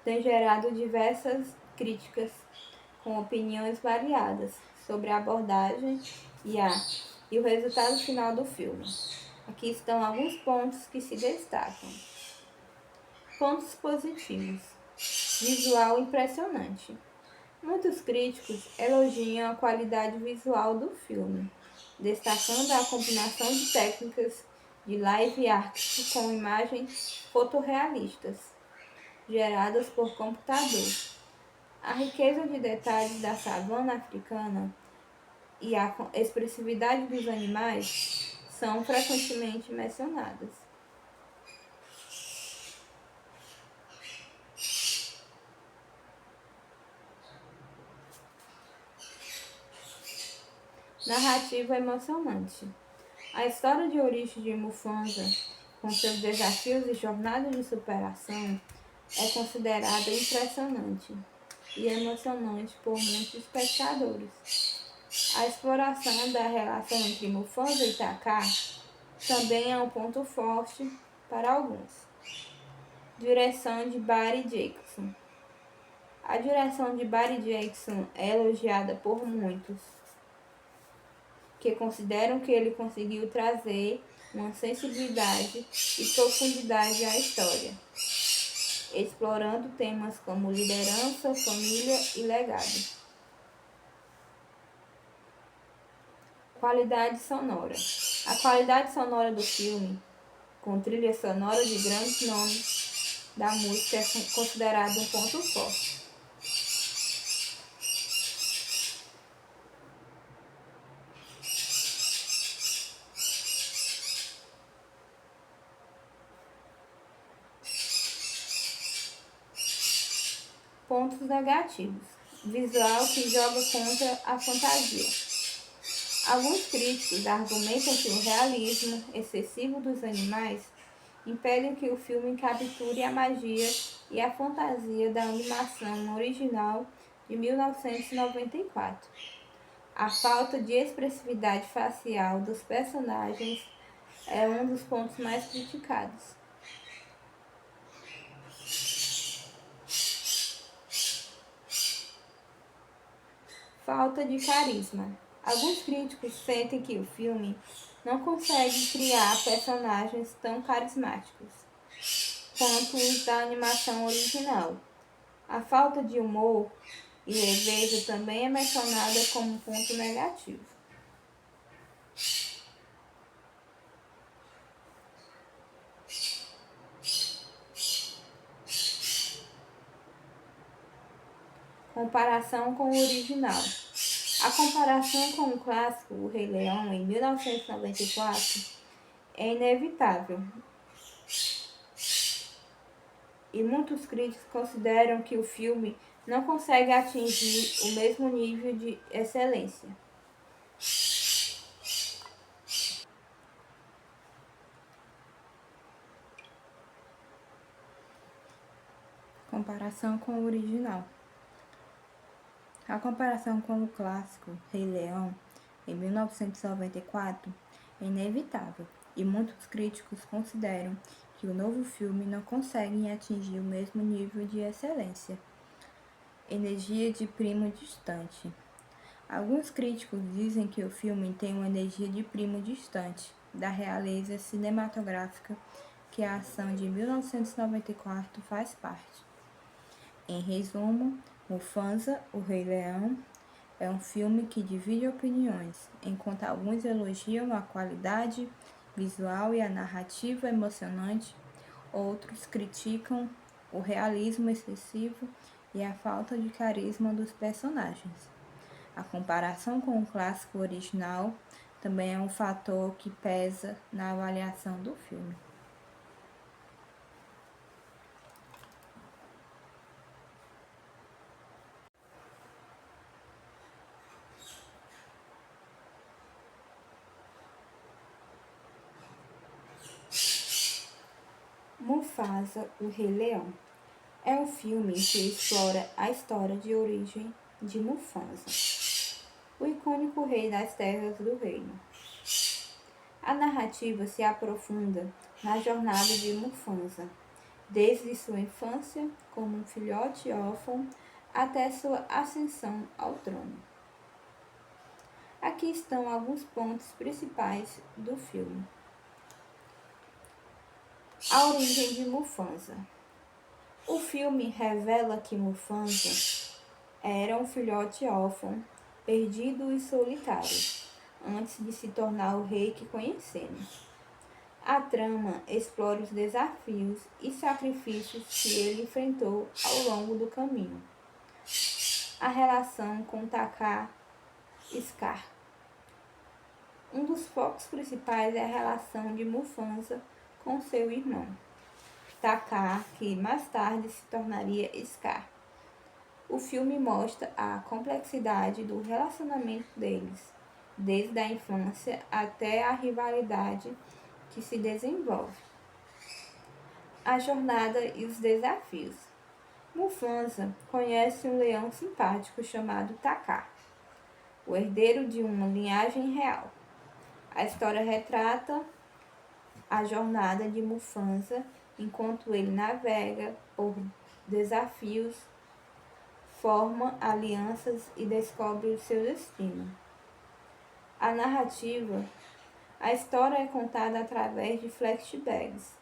tem gerado diversas críticas com opiniões variadas sobre a abordagem e o resultado final do filme. Aqui estão alguns pontos que se destacam. Pontos positivos. Visual impressionante. Muitos críticos elogiam a qualidade visual do filme, destacando a combinação de técnicas de live action com imagens fotorrealistas, geradas por computador. A riqueza de detalhes da savana africana e a expressividade dos animais são frequentemente mencionadas. Narrativa emocionante. A história de origem de Mufasa, com seus desafios e jornada de superação, é considerada impressionante e emocionante por muitos espectadores. A exploração da relação entre Mufasa e Taka também é um ponto forte para alguns. Direção de Barry Jenkins. A direção de Barry Jenkins é elogiada por muitos, que consideram que ele conseguiu trazer uma sensibilidade e profundidade à história, explorando temas como liderança, família e legado. Qualidade sonora. A qualidade sonora do filme, com trilha sonora de grandes nomes da música, é considerado um ponto forte. Pontos negativos. Visual que joga contra a fantasia. Alguns críticos argumentam que o realismo excessivo dos animais impede que o filme capture a magia e a fantasia da animação original de 1994. A falta de expressividade facial dos personagens é um dos pontos mais criticados. Falta de carisma. Alguns críticos sentem que o filme não consegue criar personagens tão carismáticos quanto os da animação original. A falta de humor e leveza também é mencionada como ponto negativo. Comparação com o original. A comparação com o clássico O Rei Leão, em 1994, é inevitável, e muitos críticos consideram que o filme não consegue atingir o mesmo nível de excelência. Comparação com o original. A comparação com o clássico Rei Leão, em 1994, é inevitável, e muitos críticos consideram que o novo filme não consegue atingir o mesmo nível de excelência. Energia de primo distante. Alguns críticos dizem que o filme tem uma energia de primo distante da realeza cinematográfica que a ação de 1994 faz parte. Em resumo, Mufasa, o Rei Leão, é um filme que divide opiniões, enquanto alguns elogiam a qualidade visual e a narrativa emocionante, outros criticam o realismo excessivo e a falta de carisma dos personagens. A comparação com o clássico original também é um fator que pesa na avaliação do filme. Mufasa, o Rei Leão, é um filme que explora a história de origem de Mufasa, o icônico rei das terras do reino. A narrativa se aprofunda na jornada de Mufasa, desde sua infância como um filhote órfão até sua ascensão ao trono. Aqui estão alguns pontos principais do filme. A origem de Mufasa. O filme revela que Mufasa era um filhote órfão, perdido e solitário, antes de se tornar o rei que conhecemos. A trama explora os desafios e sacrifícios que ele enfrentou ao longo do caminho. A relação com Taka e Scar. Um dos focos principais é a relação de Mufasa com seu irmão, Taka, que mais tarde se tornaria Scar. O filme mostra a complexidade do relacionamento deles, desde a infância até a rivalidade que se desenvolve. A jornada e os desafios. Mufasa conhece um leão simpático chamado Taka, o herdeiro de uma linhagem real. A história retrata a jornada de Mufasa enquanto ele navega por desafios, forma alianças e descobre o seu destino. A narrativa. A história é contada através de flashbacks,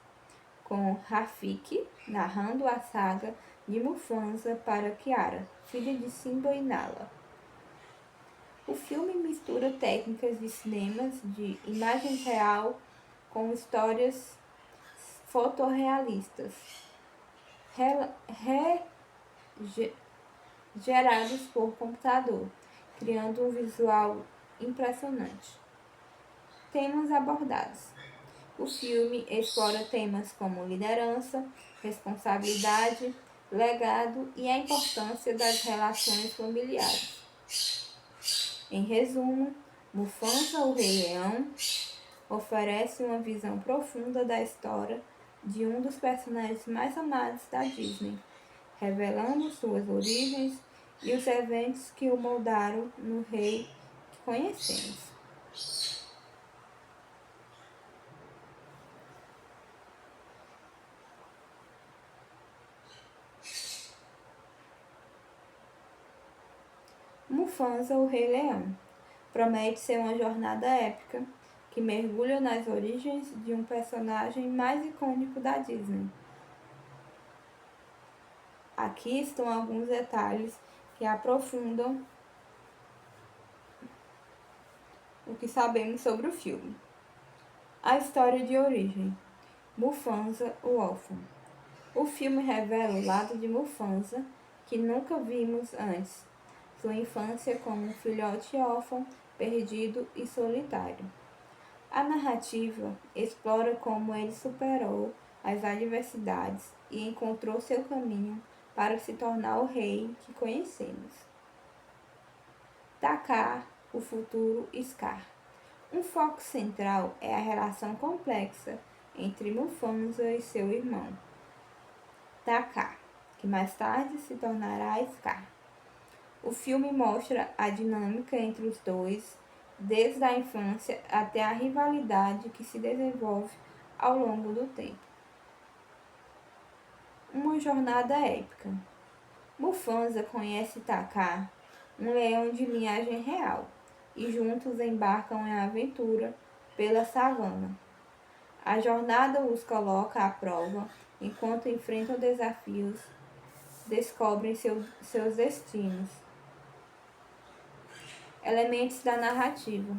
com Rafiki narrando a saga de Mufasa para Kiara, filha de Simba e Nala. O filme mistura técnicas de cinemas de imagens real com histórias fotorrealistas, gerados por computador, criando um visual impressionante. Temas abordados. O filme explora temas como liderança, responsabilidade, legado e a importância das relações familiares. Em resumo, Mufasa, o Rei Leão, oferece uma visão profunda da história de um dos personagens mais amados da Disney, revelando suas origens e os eventos que o moldaram no rei que conhecemos. Mufasa, o Rei Leão, promete ser uma jornada épica que mergulha nas origens de um personagem mais icônico da Disney. Aqui estão alguns detalhes que aprofundam o que sabemos sobre o filme. A história de origem. Mufasa, o órfão. O filme revela o lado de Mufasa que nunca vimos antes. Sua infância como um filhote órfão, perdido e solitário. A narrativa explora como ele superou as adversidades e encontrou seu caminho para se tornar o rei que conhecemos. Taka, o futuro Scar. Um foco central é a relação complexa entre Mufasa e seu irmão, Taka, que mais tarde se tornará Scar. O filme mostra a dinâmica entre os dois, desde a infância até a rivalidade que se desenvolve ao longo do tempo. Uma jornada épica. Mufasa conhece Taka, um leão de linhagem real, e juntos embarcam em aventura pela savana. A jornada os coloca à prova enquanto enfrentam desafios, descobrem seus destinos. Elementos da narrativa.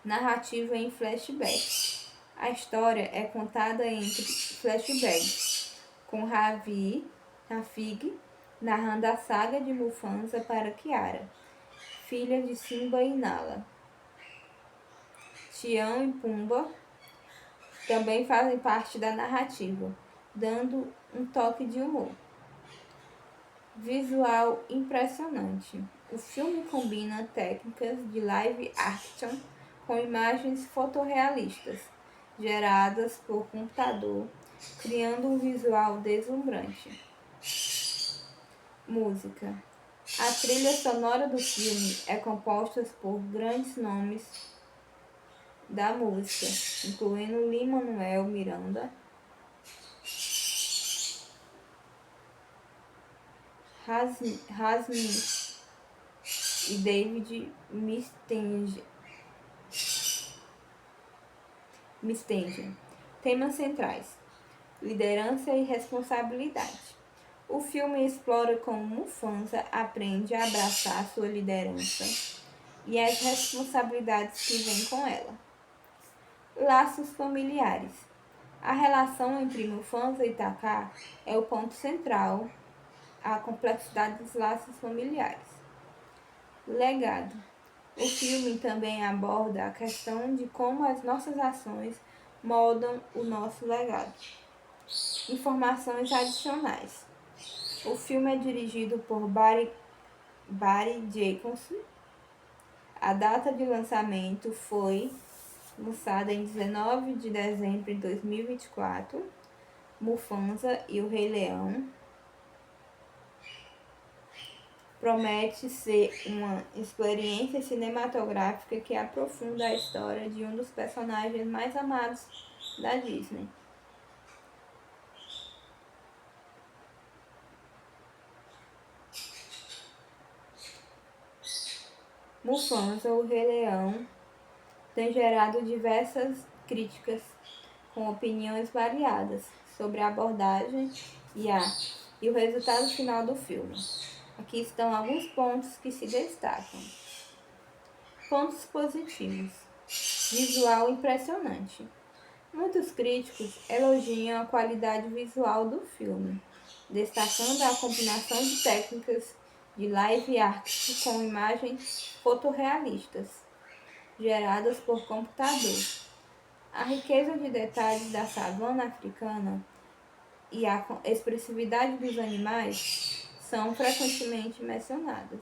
Narrativa em flashback. A história é contada entre flashbacks, com Rafig narrando a saga de Mufasa para Kiara, filha de Simba e Nala. Tião e Pumba também fazem parte da narrativa, dando um toque de humor. Visual impressionante. O filme combina técnicas de live action com imagens fotorrealistas, geradas por computador, criando um visual deslumbrante. Música. A trilha sonora do filme é composta por grandes nomes da música, incluindo Lin-Manuel Miranda, Rasmi e David Mustaine. Temas centrais: liderança e responsabilidade. O filme explora como Mufasa aprende a abraçar sua liderança e as responsabilidades que vêm com ela. Laços familiares. A relação entre Mufasa e Taka é o ponto central, a complexidade dos laços familiares. Legado. O filme também aborda a questão de como as nossas ações moldam o nosso legado. Informações adicionais. O filme é dirigido por Barry Jenkins. A data de lançamento foi lançada em 19 de dezembro de 2024. Mufasa e o Rei Leão. Promete ser uma experiência cinematográfica que aprofunda a história de um dos personagens mais amados da Disney. Mufasa, o Rei Leão, tem gerado diversas críticas com opiniões variadas sobre a abordagem e o resultado final do filme. Aqui estão alguns pontos que se destacam. Pontos positivos. Visual impressionante. Muitos críticos elogiam a qualidade visual do filme, destacando a combinação de técnicas de live action com imagens fotorrealistas, geradas por computador. A riqueza de detalhes da savana africana e a expressividade dos animais são frequentemente mencionadas.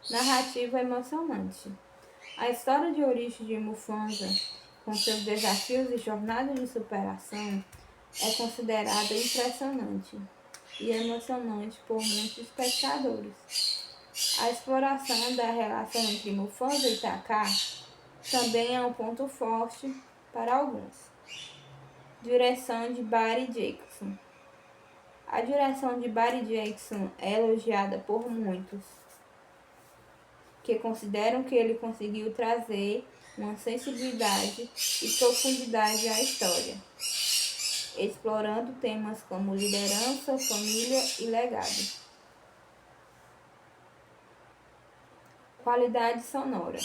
Narrativa emocionante. A história de origem de Mufasa, com seus desafios e jornadas de superação, é considerada impressionante e emocionante por muitos espectadores. A exploração da relação entre Mufasa e Taka também é um ponto forte para alguns. Direção de Barry Jenkins. A direção de Barry Jenkins é elogiada por muitos, que consideram que ele conseguiu trazer uma sensibilidade e profundidade à história, explorando temas como liderança, família e legado. Qualidade sonora.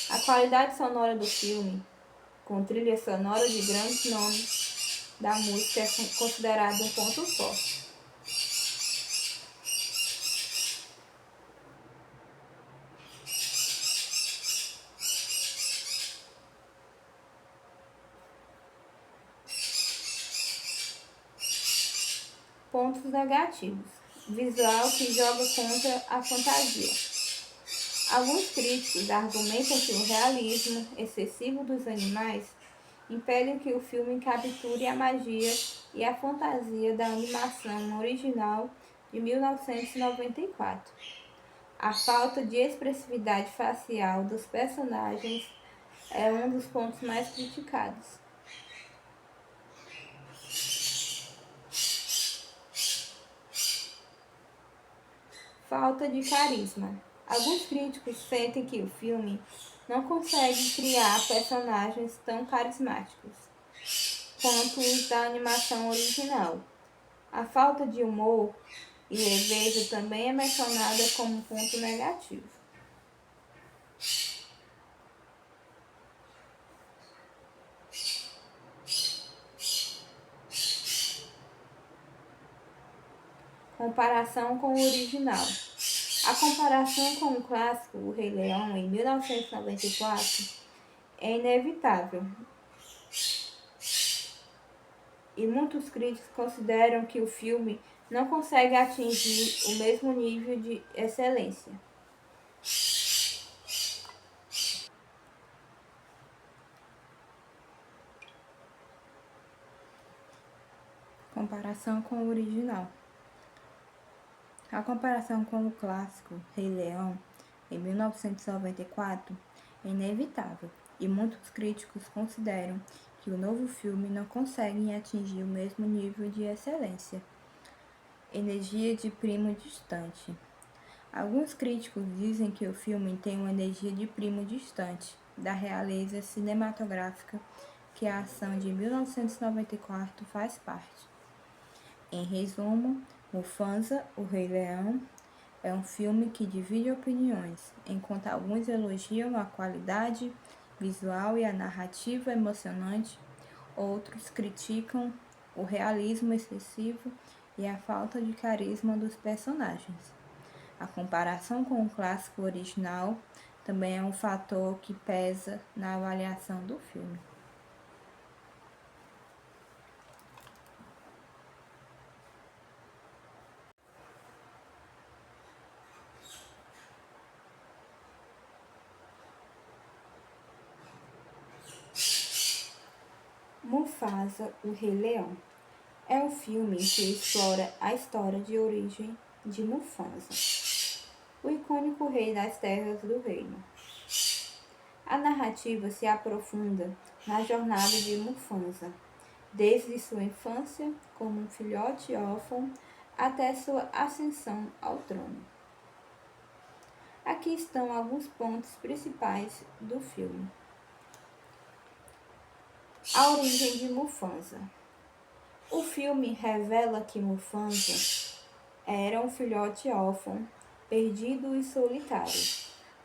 A qualidade sonora do filme, com trilha sonora de grandes nomes da música, é considerado um ponto forte. Pontos negativos. Visual que joga contra a fantasia. Alguns críticos argumentam que o realismo excessivo dos animais impede que o filme capture a magia e a fantasia da animação original de 1994. A falta de expressividade facial dos personagens é um dos pontos mais criticados. Falta de carisma. Alguns críticos sentem que o filme não consegue criar personagens tão carismáticos quanto os da animação original. A falta de humor e leveza também é mencionada como ponto negativo. Comparação com o original. A comparação com o clássico O Rei Leão, em 1994, é inevitável, e muitos críticos consideram que o filme não consegue atingir o mesmo nível de excelência. Comparação com o original. A comparação com o clássico Rei Leão, em 1994, é inevitável, e muitos críticos consideram que o novo filme não consegue atingir o mesmo nível de excelência. Energia de primo distante. Alguns críticos dizem que o filme tem uma energia de primo distante da realeza cinematográfica que a ação de 1994 faz parte. Em resumo, Mufasa, o Rei Leão, é um filme que divide opiniões, enquanto alguns elogiam a qualidade visual e a narrativa emocionante, outros criticam o realismo excessivo e a falta de carisma dos personagens. A comparação com o clássico original também é um fator que pesa na avaliação do filme. Mufasa, o Rei Leão, é um filme que explora a história de origem de Mufasa, o icônico rei das terras do reino. A narrativa se aprofunda na jornada de Mufasa, desde sua infância como um filhote órfão até sua ascensão ao trono. Aqui estão alguns pontos principais do filme. A origem de Mufasa. O filme revela que Mufasa era um filhote órfão, perdido e solitário,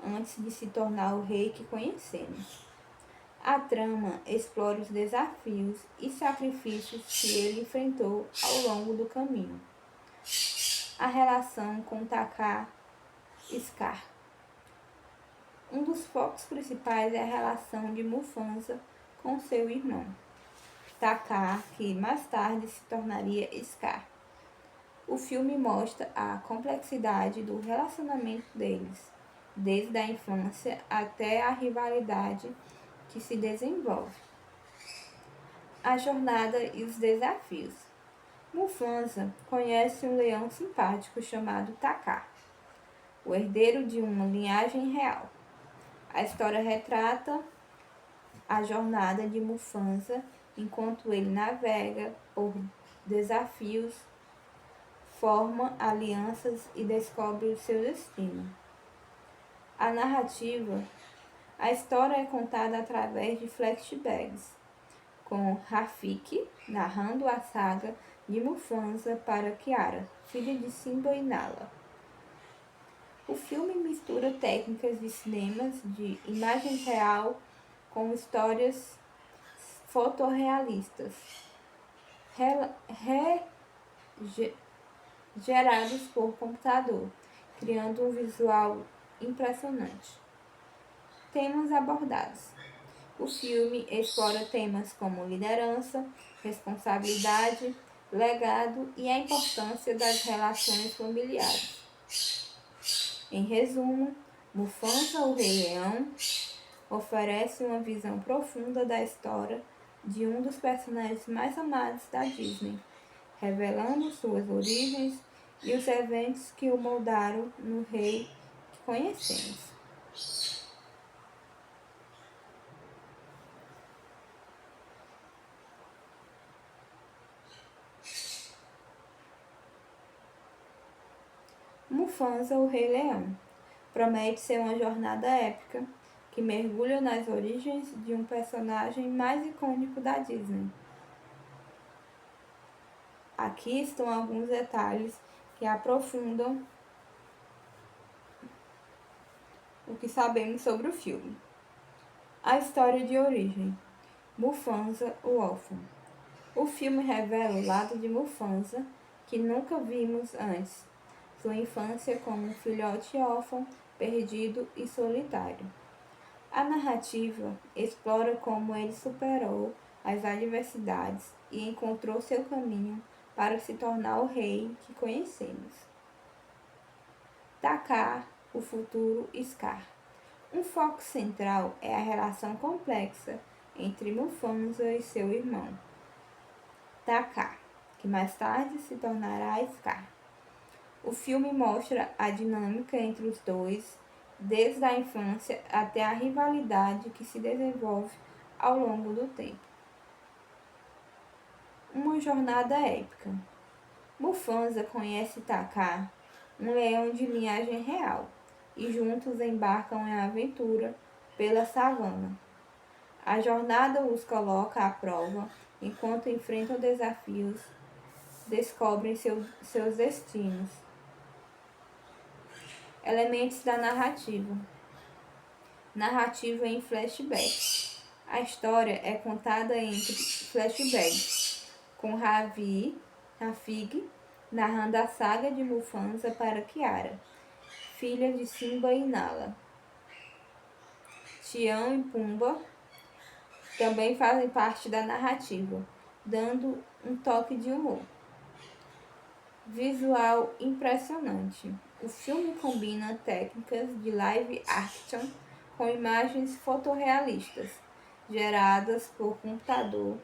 antes de se tornar o rei que conhecemos. A trama explora os desafios e sacrifícios que ele enfrentou ao longo do caminho. A relação com Taka e Scar. Um dos focos principais é a relação de Mufasa com seu irmão, Taka, que mais tarde se tornaria Scar. O filme mostra a complexidade do relacionamento deles, desde a infância até a rivalidade que se desenvolve. A jornada e os desafios. Mufasa conhece um leão simpático chamado Taka, o herdeiro de uma linhagem real. A história retrata a jornada de Mufasa enquanto ele navega por desafios, forma alianças e descobre o seu destino. A narrativa A história é contada através de flashbacks, com Rafiki narrando a saga de Mufasa para Kiara, filha de Simba e Nala. O filme mistura técnicas de cinemas de imagem real com histórias fotorrealistas, gerados por computador, criando um visual impressionante. Temas abordados. O filme explora temas como liderança, responsabilidade, legado e a importância das relações familiares. Em resumo, Mufasa, o Rei Leão, oferece uma visão profunda da história de um dos personagens mais amados da Disney, revelando suas origens e os eventos que o moldaram no rei que conhecemos. Mufasa, o Rei Leão, promete ser uma jornada épica que mergulha nas origens de um personagem mais icônico da Disney. Aqui estão alguns detalhes que aprofundam o que sabemos sobre o filme. A história de origem. Mufasa, o órfão. O filme revela o lado de Mufasa que nunca vimos antes. Sua infância como um filhote órfão, perdido e solitário. A narrativa explora como ele superou as adversidades e encontrou seu caminho para se tornar o rei que conhecemos. Taka, o futuro Scar. Um foco central é a relação complexa entre Mufasa e seu irmão, Taka, que mais tarde se tornará Scar. O filme mostra a dinâmica entre os dois, desde a infância até a rivalidade que se desenvolve ao longo do tempo. Uma jornada épica. Mufasa conhece Taka, um leão de linhagem real, e juntos embarcam em aventura pela savana. A jornada os coloca à prova enquanto enfrentam desafios, descobrem seus destinos. Elementos da narrativa. Narrativa em flashback. A história é contada entre flashbacks, com Rafiki narrando a saga de Mufasa para Kiara, filha de Simba e Nala. Tião e Pumba também fazem parte da narrativa, dando um toque de humor. Visual impressionante. O filme combina técnicas de live action com imagens fotorrealistas, geradas por computador,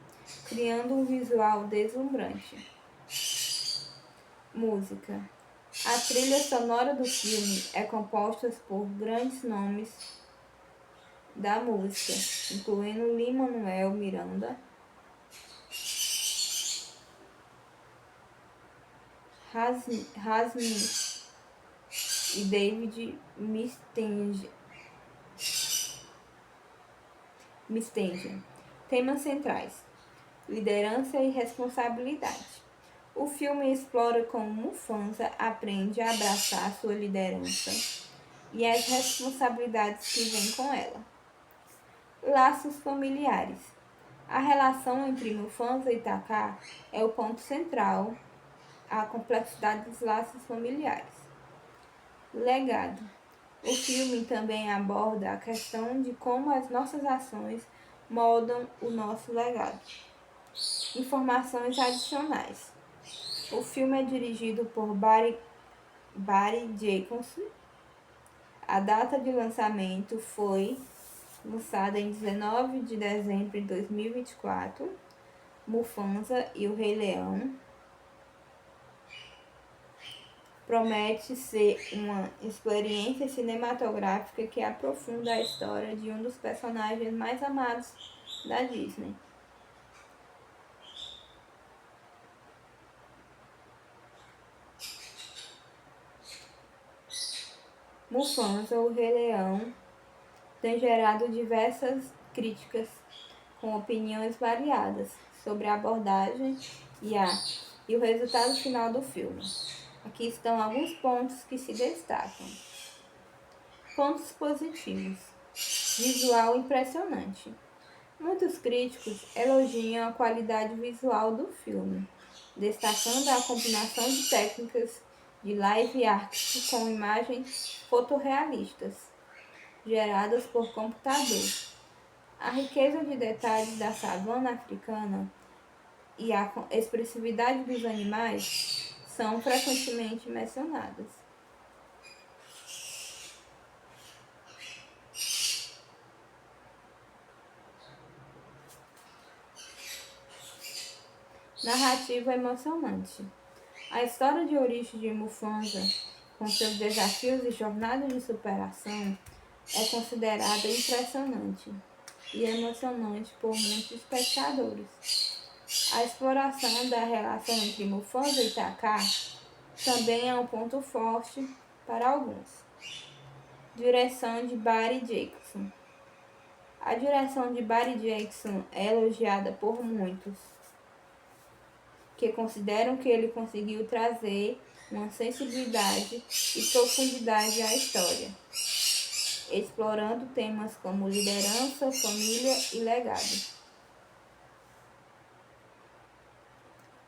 criando um visual deslumbrante. Música. A trilha sonora do filme é composta por grandes nomes da música, incluindo Lin-Manuel Miranda, Rasmi e David Mustaine. Temas centrais: liderança e responsabilidade. O filme explora como Mufasa aprende a abraçar sua liderança e as responsabilidades que vêm com ela. Laços familiares. A relação entre Mufasa e Taka é o ponto central, a complexidade dos laços familiares. Legado. O filme também aborda a questão de como as nossas ações moldam o nosso legado. Informações adicionais. O filme é dirigido por Barry Jenkins. A data de lançamento foi lançada em 19 de dezembro de 2024. Mufasa e o Rei Leão promete ser uma experiência cinematográfica que aprofunda a história de um dos personagens mais amados da Disney. Mufasa, o Rei Leão, tem gerado diversas críticas com opiniões variadas sobre a abordagem e o resultado final do filme. Aqui estão alguns pontos que se destacam. Pontos positivos. Visual impressionante. Muitos críticos elogiam a qualidade visual do filme, destacando a combinação de técnicas de live action com imagens fotorrealistas, geradas por computador. A riqueza de detalhes da savana africana e a expressividade dos animais são frequentemente mencionadas. Narrativa emocionante. A história de origem de Mufasa, com seus desafios e jornada de superação, é considerada impressionante e emocionante por muitos espectadores. A exploração da relação entre Mufasa e Taka também é um ponto forte para alguns. Direção de Barry Jackson. A direção de Barry Jackson é elogiada por muitos, que consideram que ele conseguiu trazer uma sensibilidade e profundidade à história, explorando temas como liderança, família e legado.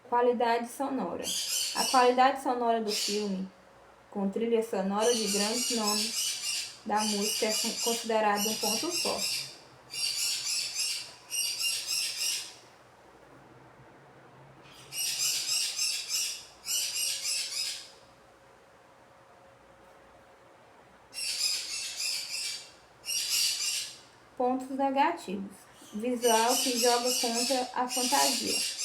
Qualidade sonora. A qualidade sonora do filme, com trilha sonora de grandes nomes da música, é considerado um ponto forte. Pontos negativos. Visual que joga contra a fantasia.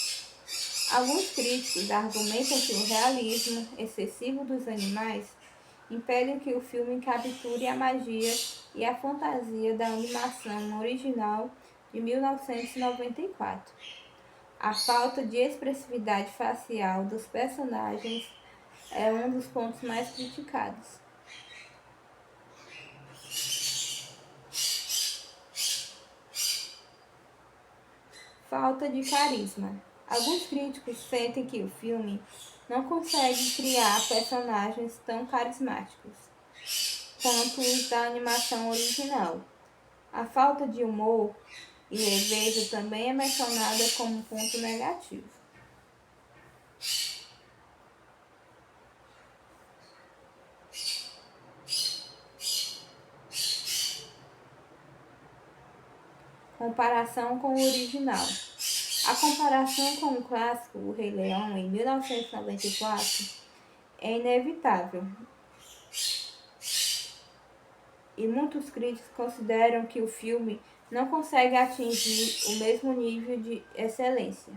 Alguns críticos argumentam que o realismo excessivo dos animais impede que o filme capture a magia e a fantasia da animação original de 1994. A falta de expressividade facial dos personagens é um dos pontos mais criticados. Falta de carisma. Alguns críticos sentem que o filme não consegue criar personagens tão carismáticos quanto os da animação original. A falta de humor e leveza também é mencionada como ponto negativo. Comparação com o original. A comparação com o clássico O Rei Leão, em 1994, é inevitável, e muitos críticos consideram que o filme não consegue atingir o mesmo nível de excelência.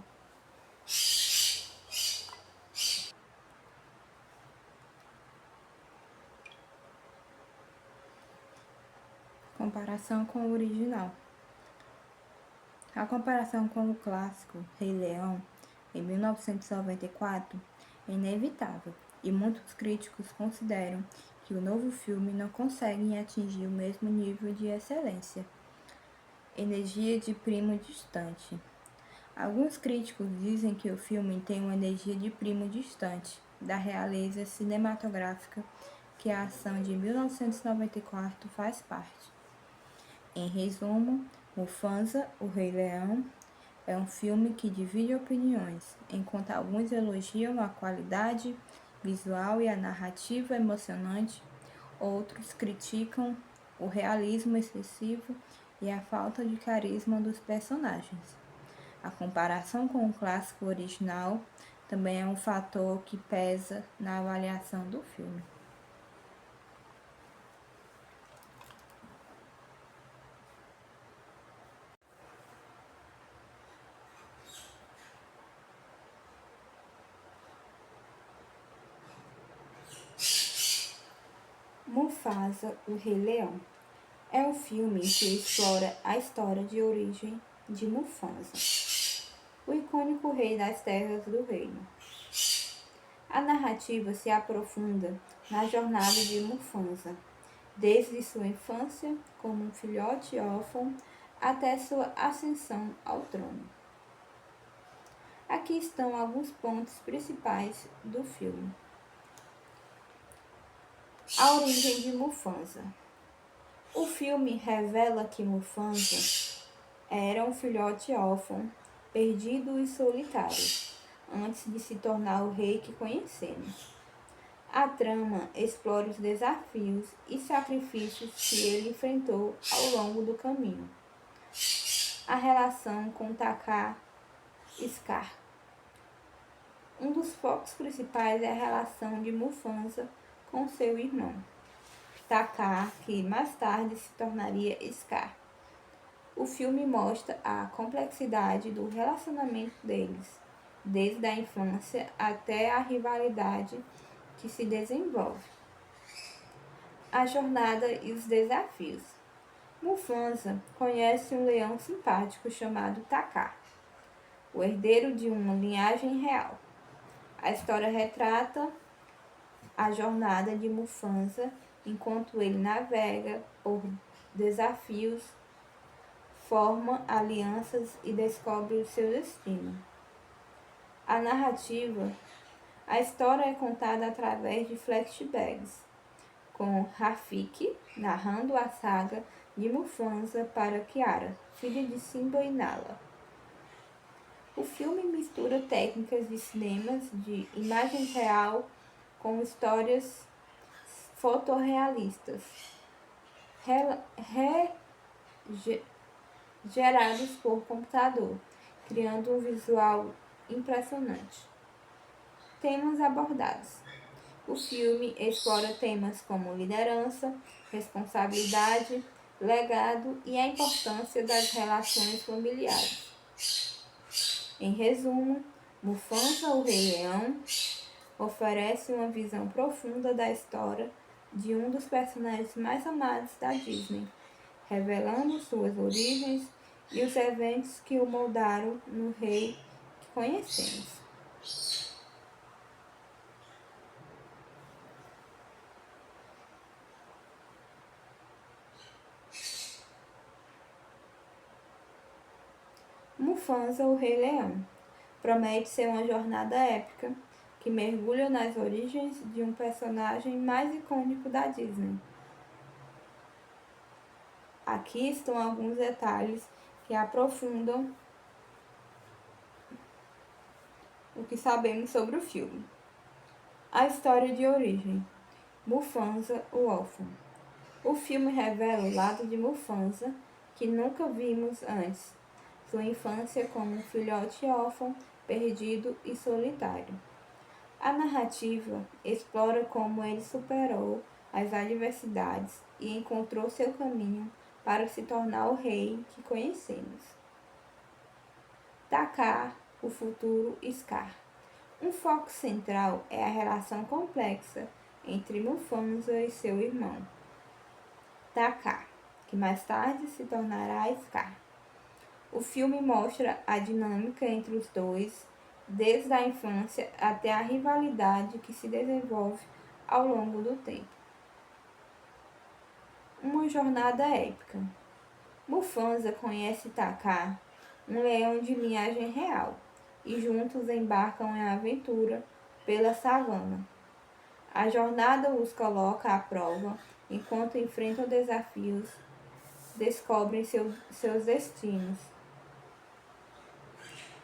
Comparação com o original. A comparação com o clássico Rei Leão, em 1994, é inevitável, e muitos críticos consideram que o novo filme não consegue atingir o mesmo nível de excelência. Energia de primo distante. Alguns críticos dizem que o filme tem uma energia de primo distante da realeza cinematográfica que a ação de 1994 faz parte. Em resumo, Mufasa, o Rei Leão, é um filme que divide opiniões, enquanto alguns elogiam a qualidade visual e a narrativa emocionante, outros criticam o realismo excessivo e a falta de carisma dos personagens. A comparação com o clássico original também é um fator que pesa na avaliação do filme. Mufasa, o Rei Leão, é um filme que explora a história de origem de Mufasa, o icônico rei das terras do reino. A narrativa se aprofunda na jornada de Mufasa, desde sua infância como um filhote órfão até sua ascensão ao trono. Aqui estão alguns pontos principais do filme. A origem de Mufasa. O filme revela que Mufasa era um filhote órfão, perdido e solitário, antes de se tornar o rei que conhecemos. A trama explora os desafios e sacrifícios que ele enfrentou ao longo do caminho. A relação com Taka e Scar. Um dos focos principais é a relação de Mufasa com seu irmão, Taka, que mais tarde se tornaria Scar. O filme mostra a complexidade do relacionamento deles, desde a infância até a rivalidade que se desenvolve. A jornada e os desafios. Mufasa conhece um leão simpático chamado Taka, o herdeiro de uma linhagem real. A história retrata a jornada de Mufasa enquanto ele navega por desafios, forma alianças e descobre o seu destino. A narrativa. A história é contada através de flashbacks, com Rafiki narrando a saga de Mufasa para Kiara, filha de Simba e Nala. O filme mistura técnicas de cinemas de imagem real com histórias fotorrealistas, gerados por computador, criando um visual impressionante. Temas abordados. O filme explora temas como liderança, responsabilidade, legado e a importância das relações familiares. Em resumo, Mufasa, o Rei Leão, oferece uma visão profunda da história de um dos personagens mais amados da Disney, revelando suas origens e os eventos que o moldaram no rei que conhecemos. Mufasa, o Rei Leão, promete ser uma jornada épica que mergulha nas origens de um personagem mais icônico da Disney. Aqui estão alguns detalhes que aprofundam o que sabemos sobre o filme. A história de origem. Mufasa, o órfão. O filme revela o lado de Mufasa que nunca vimos antes, sua infância como um filhote órfão, perdido e solitário. A narrativa explora como ele superou as adversidades e encontrou seu caminho para se tornar o rei que conhecemos. Taka, o futuro Scar. Um foco central é a relação complexa entre Mufasa e seu irmão, Taka, que mais tarde se tornará Scar. O filme mostra a dinâmica entre os dois, desde a infância até a rivalidade que se desenvolve ao longo do tempo. Uma jornada épica. Mufasa conhece Taka, um leão de linhagem real, e juntos embarcam em aventura pela savana. A jornada os coloca à prova enquanto enfrentam desafios, descobrem seus destinos.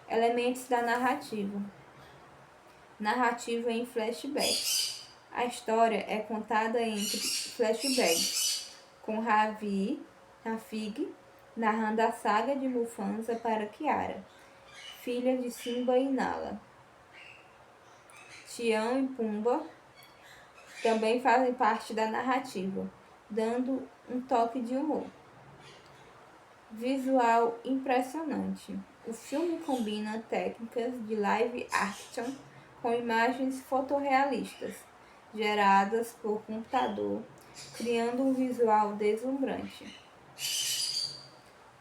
Elementos da narrativa. Narrativa em flashback. A história é contada entre flashbacks, com Rafiki narrando a saga de Mufasa para Kiara, filha de Simba e Nala. Tião e Pumba também fazem parte da narrativa, dando um toque de humor. Visual impressionante. O filme combina técnicas de live action com imagens fotorrealistas, geradas por computador, criando um visual deslumbrante.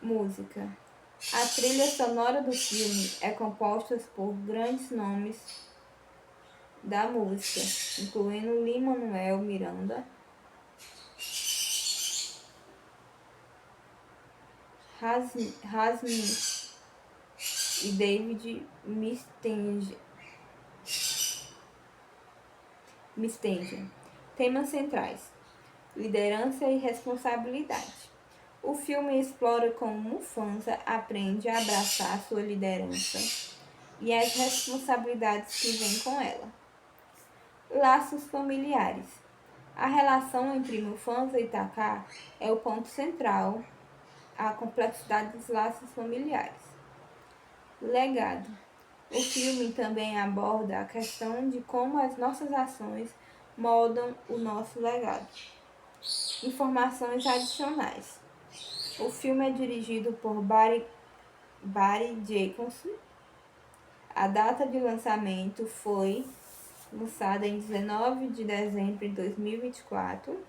Música. A trilha sonora do filme é composta por grandes nomes da música, incluindo Lin-Manuel Miranda, Hasmi e David Mistenja. Temas centrais: liderança e responsabilidade. O filme explora como Mufasa aprende a abraçar sua liderança e as responsabilidades que vêm com ela. Laços familiares. A relação entre Mufasa e Taka é o ponto central, a complexidade dos laços familiares. Legado. O filme também aborda a questão de como as nossas ações moldam o nosso legado. Informações adicionais. O filme é dirigido por Barry Jenkins. A data de lançamento foi lançada em 19 de dezembro de 2024.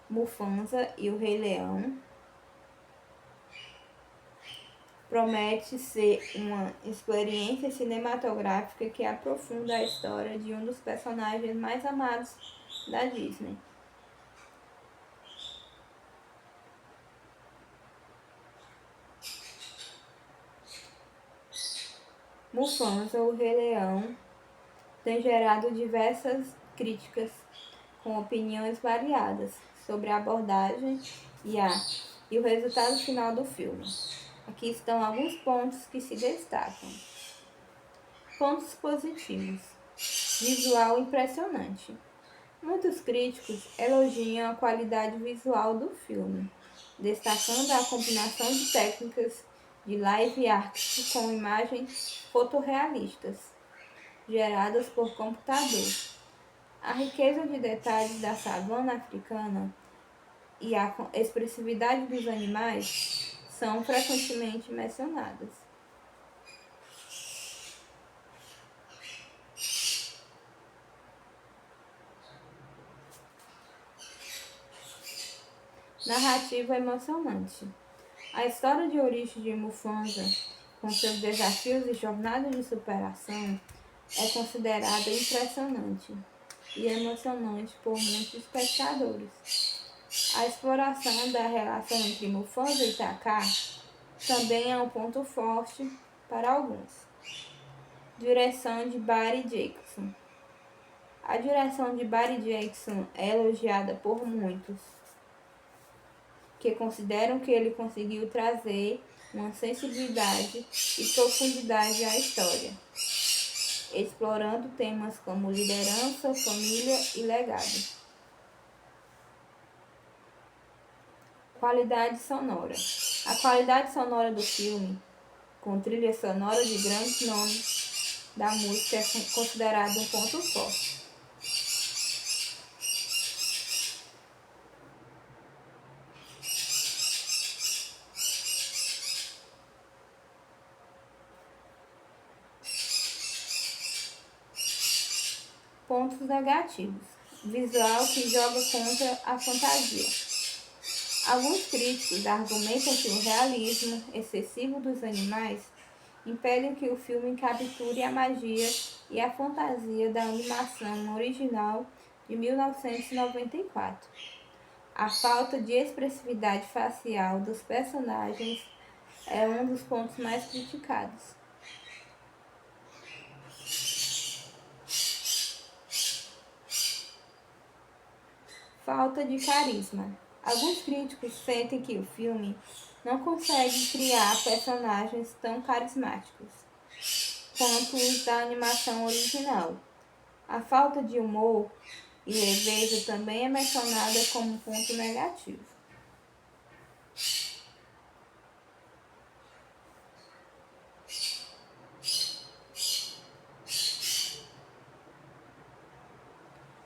Mufasa e o Rei Leão. Promete ser uma experiência cinematográfica que aprofunda a história de um dos personagens mais amados da Disney. Mufasa, o Rei Leão, tem gerado diversas críticas com opiniões variadas sobre a abordagem e o resultado final do filme. Aqui estão alguns pontos que se destacam. Pontos positivos. Visual impressionante. Muitos críticos elogiam a qualidade visual do filme, destacando a combinação de técnicas de live action com imagens fotorrealistas, geradas por computador. A riqueza de detalhes da savana africana e a expressividade dos animais são frequentemente mencionadas. Narrativa emocionante. A história de origem de Mufasa, com seus desafios e jornadas de superação, é considerada impressionante e emocionante por muitos espectadores. A exploração da relação entre Mufasa e Taka também é um ponto forte para alguns. Direção de Barry Jenkins. A direção de Barry Jenkins é elogiada por muitos, que consideram que ele conseguiu trazer uma sensibilidade e profundidade à história, explorando temas como liderança, família e legado. Qualidade sonora. A qualidade sonora do filme, com trilha sonora de grandes nomes da música, é considerado um ponto forte. Pontos negativos. Visual que joga contra a fantasia. Alguns críticos argumentam que o realismo excessivo dos animais impede que o filme capture a magia e a fantasia da animação original de 1994. A falta de expressividade facial dos personagens é um dos pontos mais criticados. Falta de carisma. Alguns críticos sentem que o filme não consegue criar personagens tão carismáticos quanto os da animação original. A falta de humor e leveza também é mencionada como ponto negativo.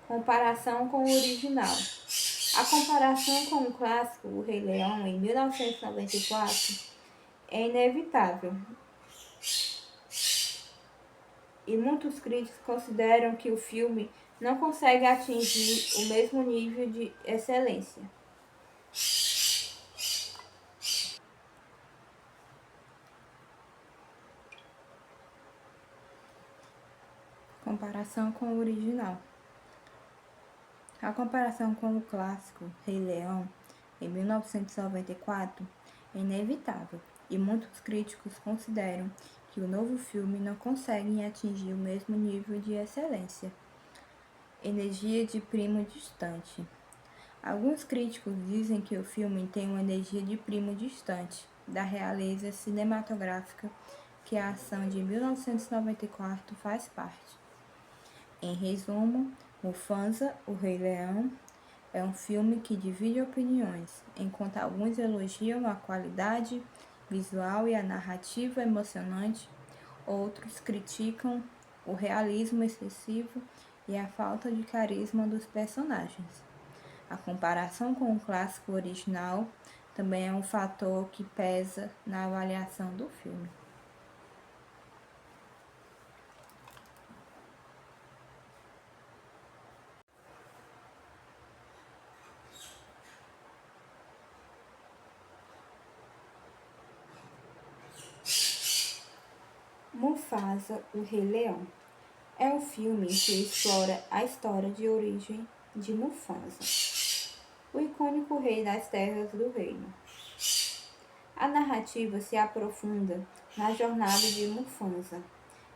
Comparação com o original. A comparação com o clássico O Rei Leão, em 1994, é inevitável. E muitos críticos consideram que o filme não consegue atingir o mesmo nível de excelência. Comparação com o original. A comparação com o clássico Rei Leão, em 1994, é inevitável, e muitos críticos consideram que o novo filme não consegue atingir o mesmo nível de excelência. Energia de primo distante. Alguns críticos dizem que o filme tem uma energia de primo distante da realeza cinematográfica que a ação de 1994 faz parte. Em resumo, Mufasa, o Rei Leão, é um filme que divide opiniões, enquanto alguns elogiam a qualidade visual e a narrativa emocionante, outros criticam o realismo excessivo e a falta de carisma dos personagens. A comparação com o clássico original também é um fator que pesa na avaliação do filme. Mufasa, o Rei Leão, é um filme que explora a história de origem de Mufasa, o icônico rei das terras do reino. A narrativa se aprofunda na jornada de Mufasa,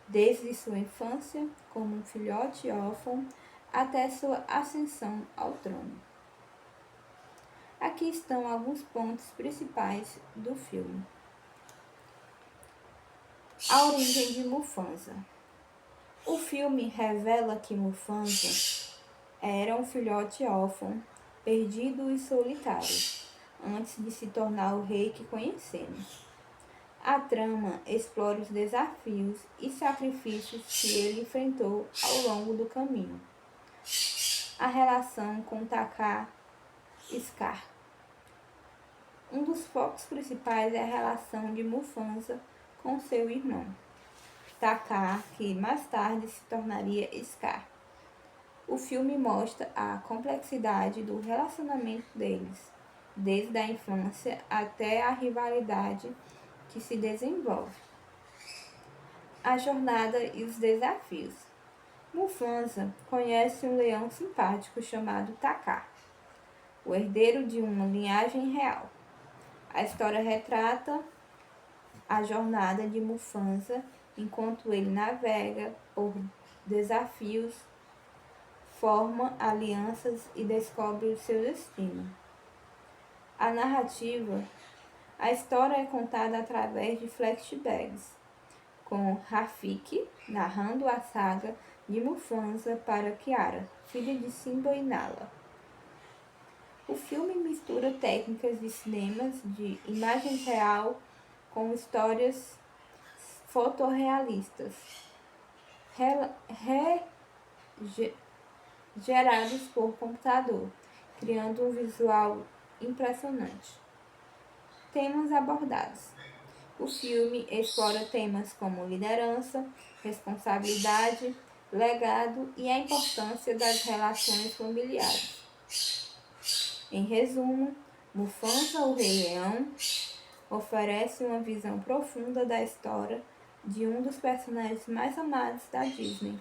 desde sua infância como um filhote órfão até sua ascensão ao trono. Aqui estão alguns pontos principais do filme. A origem de Mufasa. O filme revela que Mufasa era um filhote órfão, perdido e solitário, antes de se tornar o rei que conhecemos. A trama explora os desafios e sacrifícios que ele enfrentou ao longo do caminho. A relação com Taka e Scar. Um dos focos principais é a relação de Mufasa com seu irmão, Taka, que mais tarde se tornaria Scar. O filme mostra a complexidade do relacionamento deles, desde a infância até a rivalidade que se desenvolve. A jornada e os desafios. Mufasa conhece um leão simpático chamado Taka, o herdeiro de uma linhagem real. A história retrata a jornada de Mufasa enquanto ele navega por desafios, forma alianças e descobre o seu destino. A narrativa. A história é contada através de flashbacks, com Rafiki narrando a saga de Mufasa para Kiara, filha de Simba e Nala. O filme mistura técnicas de cinemas de imagem real com histórias fotorrealistas, gerados por computador, criando um visual impressionante. Temas abordados. O filme explora temas como liderança, responsabilidade, legado e a importância das relações familiares. Em resumo, Mufasa, o Rei Leão, oferece uma visão profunda da história de um dos personagens mais amados da Disney,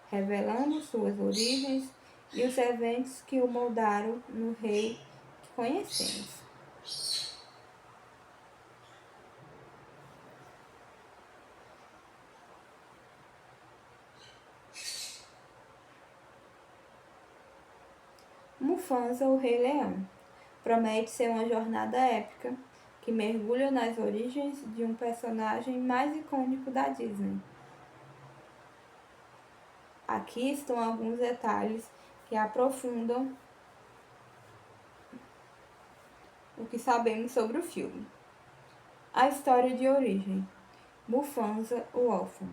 revelando suas origens e os eventos que o moldaram no rei que conhecemos. Mufasa, o Rei Leão, promete ser uma jornada épica que mergulha nas origens de um personagem mais icônico da Disney. Aqui estão alguns detalhes que aprofundam o que sabemos sobre o filme. A história de origem. Mufasa, o órfão.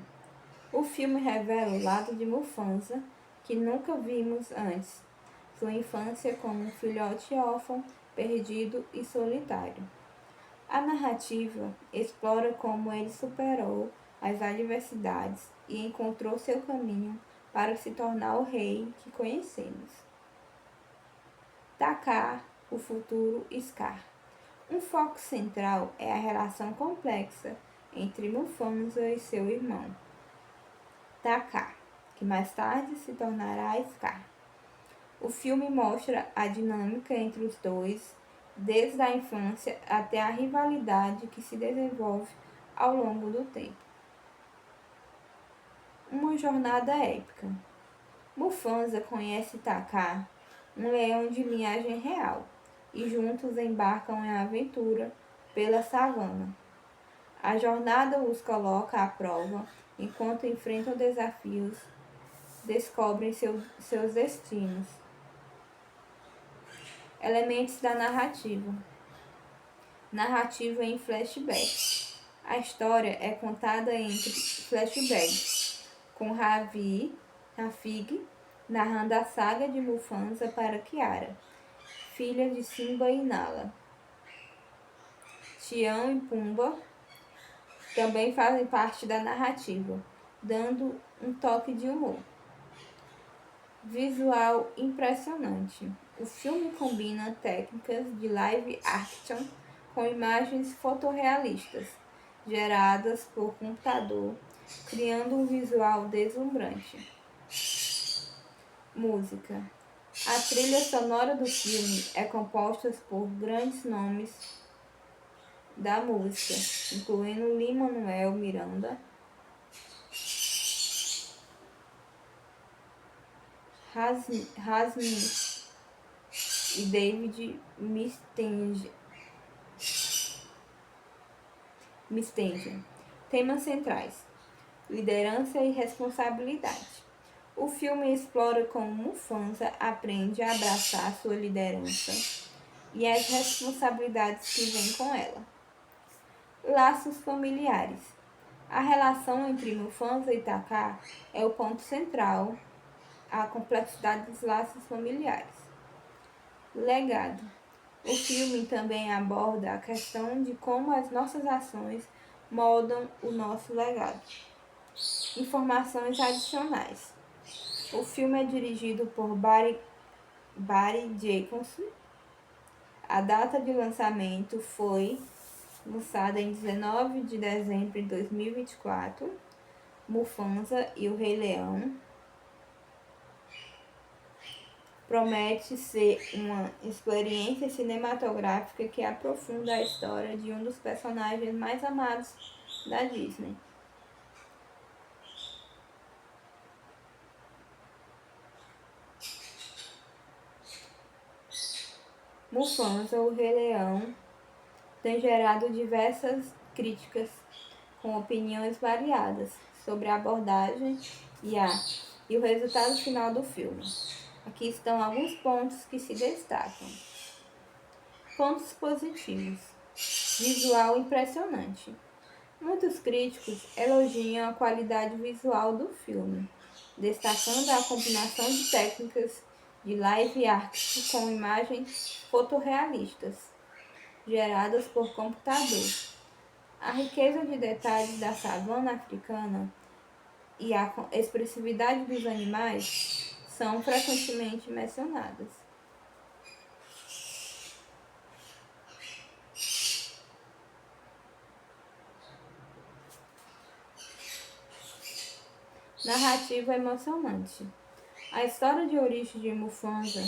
O filme revela o lado de Mufasa que nunca vimos antes. Sua infância como um filhote órfão, perdido e solitário. A narrativa explora como ele superou as adversidades e encontrou seu caminho para se tornar o rei que conhecemos. Taka, o futuro Scar. Um foco central é a relação complexa entre Mufasa e seu irmão, Taka, que mais tarde se tornará Scar. O filme mostra a dinâmica entre os dois desde a infância até a rivalidade que se desenvolve ao longo do tempo. Uma jornada épica. Mufasa conhece Taka, um leão de linhagem real, e juntos embarcam em aventura pela savana. A jornada os coloca à prova enquanto enfrentam desafios, descobrem seus destinos. Elementos da narrativa. Narrativa em flashback. A história é contada entre flashbacks, com Rafig narrando a saga de Mufasa para Kiara, filha de Simba e Nala. Tião e Pumba também fazem parte da narrativa, dando um toque de humor. Visual impressionante. O filme combina técnicas de live action com imagens fotorrealistas, geradas por computador, criando um visual deslumbrante. Música. A trilha sonora do filme é composta por grandes nomes da música, incluindo Lin-Manuel Miranda, Hasmi e David Mustaine. Temas centrais: liderança e responsabilidade. O filme explora como Mufasa aprende a abraçar sua liderança e as responsabilidades que vêm com ela. Laços familiares. A relação entre Mufasa e Taka é o ponto central, a complexidade dos laços familiares. Legado. O filme também aborda a questão de como as nossas ações moldam o nosso legado. Informações adicionais. O filme é dirigido por Barry Jenkins. A data de lançamento foi lançada em 19 de dezembro de 2024. Mufasa e o Rei Leão promete ser uma experiência cinematográfica que aprofunda a história de um dos personagens mais amados da Disney. Mufasa, o Rei Leão, tem gerado diversas críticas com opiniões variadas sobre a abordagem e o resultado final do filme. Aqui estão alguns pontos que se destacam. Pontos positivos. Visual impressionante. Muitos críticos elogiam a qualidade visual do filme, destacando a combinação de técnicas de live action com imagens fotorrealistas, geradas por computador. A riqueza de detalhes da savana africana e a expressividade dos animais são frequentemente mencionadas. Narrativa emocionante. A história de origem de Mufasa,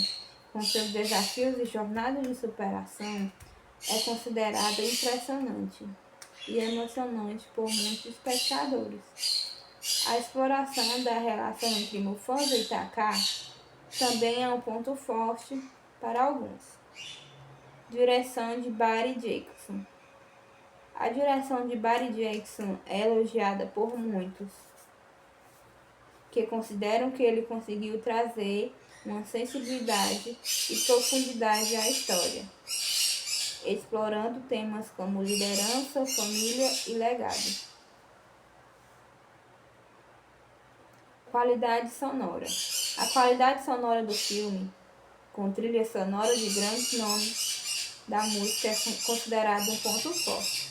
com seus desafios e jornada de superação, é considerada impressionante e emocionante por muitos espectadores. A exploração da relação entre Mufasa e Taka também é um ponto forte para alguns. Direção de Barry Jenkins. A direção de Barry Jenkins é elogiada por muitos, que consideram que ele conseguiu trazer uma sensibilidade e profundidade à história, explorando temas como liderança, família e legado. Qualidade sonora. A qualidade sonora do filme, com trilha sonora de grandes nomes da música, é considerado um ponto forte.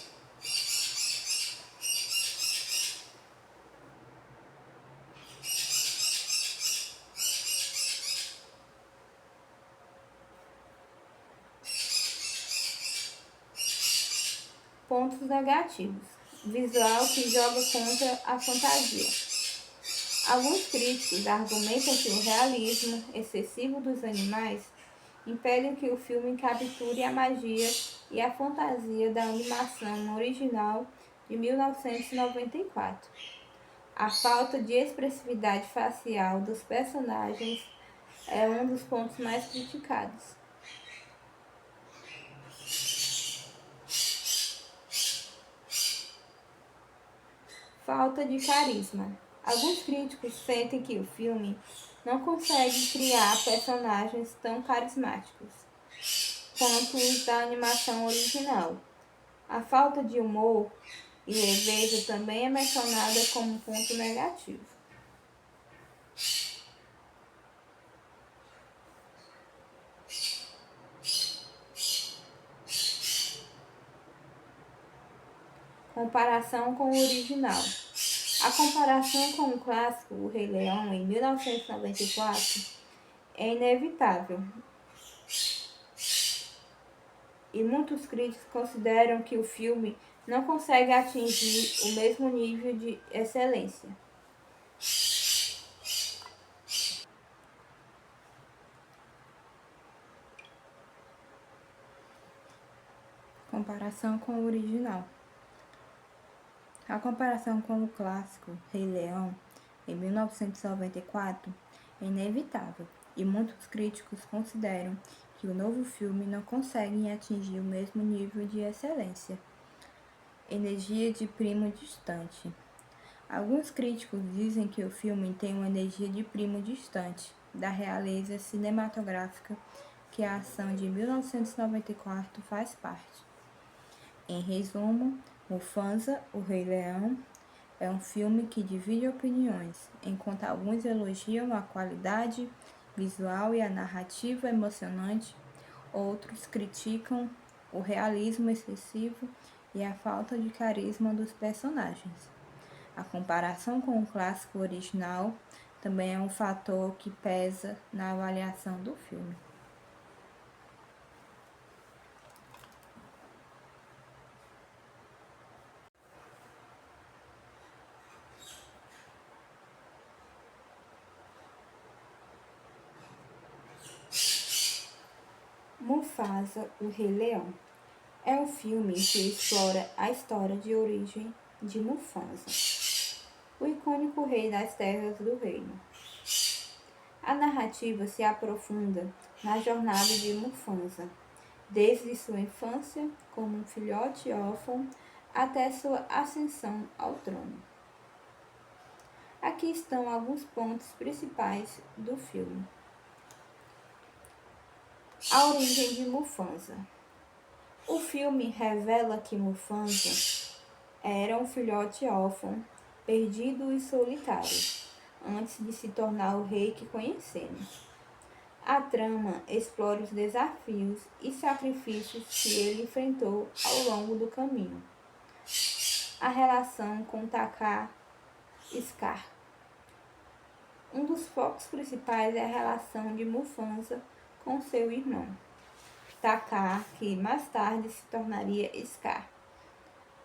Pontos negativos. Visual que joga contra a fantasia. Alguns críticos argumentam que o realismo excessivo dos animais impedem que o filme capture a magia e a fantasia da animação original de 1994. A falta de expressividade facial dos personagens é um dos pontos mais criticados. Falta de carisma. Alguns críticos sentem que o filme não consegue criar personagens tão carismáticos quanto os da animação original. A falta de humor e leveza também é mencionada como um ponto negativo. Comparação com o original. A comparação com o clássico O Rei Leão, em 1994, é inevitável, e muitos críticos consideram que o filme não consegue atingir o mesmo nível de excelência. Comparação com o original. A comparação com o clássico Rei Leão, em 1994, é inevitável, e muitos críticos consideram que o novo filme não consegue atingir o mesmo nível de excelência. Energia de primo distante. Alguns críticos dizem que o filme tem uma energia de primo distante da realeza cinematográfica que a ação de 1994 faz parte. Em resumo, Mufasa, o Rei Leão, é um filme que divide opiniões, enquanto alguns elogiam a qualidade visual e a narrativa emocionante, outros criticam o realismo excessivo e a falta de carisma dos personagens. A comparação com o clássico original também é um fator que pesa na avaliação do filme. Mufasa, o Rei Leão, é um filme que explora a história de origem de Mufasa, o icônico rei das terras do reino. A narrativa se aprofunda na jornada de Mufasa, desde sua infância como um filhote órfão até sua ascensão ao trono. Aqui estão alguns pontos principais do filme. A origem de Mufasa. O filme revela que Mufasa era um filhote órfão, perdido e solitário, antes de se tornar o rei que conhecemos. A trama explora os desafios e sacrifícios que ele enfrentou ao longo do caminho. A relação com Taka e Scar. Um dos focos principais é a relação de Mufasa com seu irmão, Taka, que mais tarde se tornaria Scar.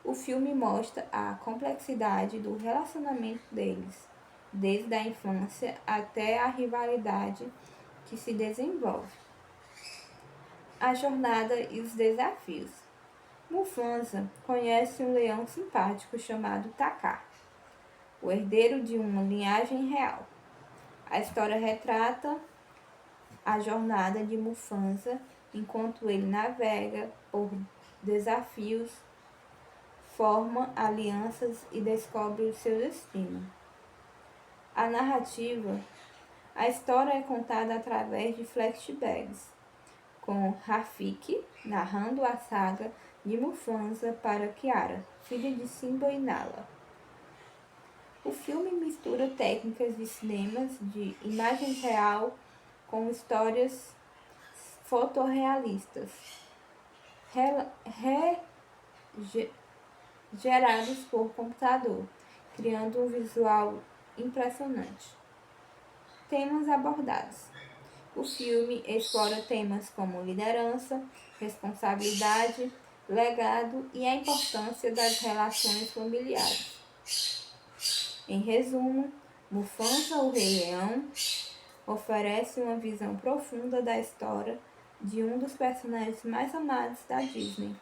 O filme mostra a complexidade do relacionamento deles, desde a infância até a rivalidade que se desenvolve. A jornada e os desafios. Mufasa conhece um leão simpático chamado Taka, o herdeiro de uma linhagem real. A história retrata a jornada de Mufasa enquanto ele navega por desafios, forma alianças e descobre o seu destino. A narrativa. A história é contada através de flashbacks, com Rafiki narrando a saga de Mufasa para Kiara, filha de Simba e Nala. O filme mistura técnicas de cinemas de imagens real com histórias fotorrealistas, gerados por computador, criando um visual impressionante. Temas abordados. O filme explora temas como liderança, responsabilidade, legado e a importância das relações familiares. Em resumo, Mufasa, o Rei Leão, oferece uma visão profunda da história de um dos personagens mais amados da Disney,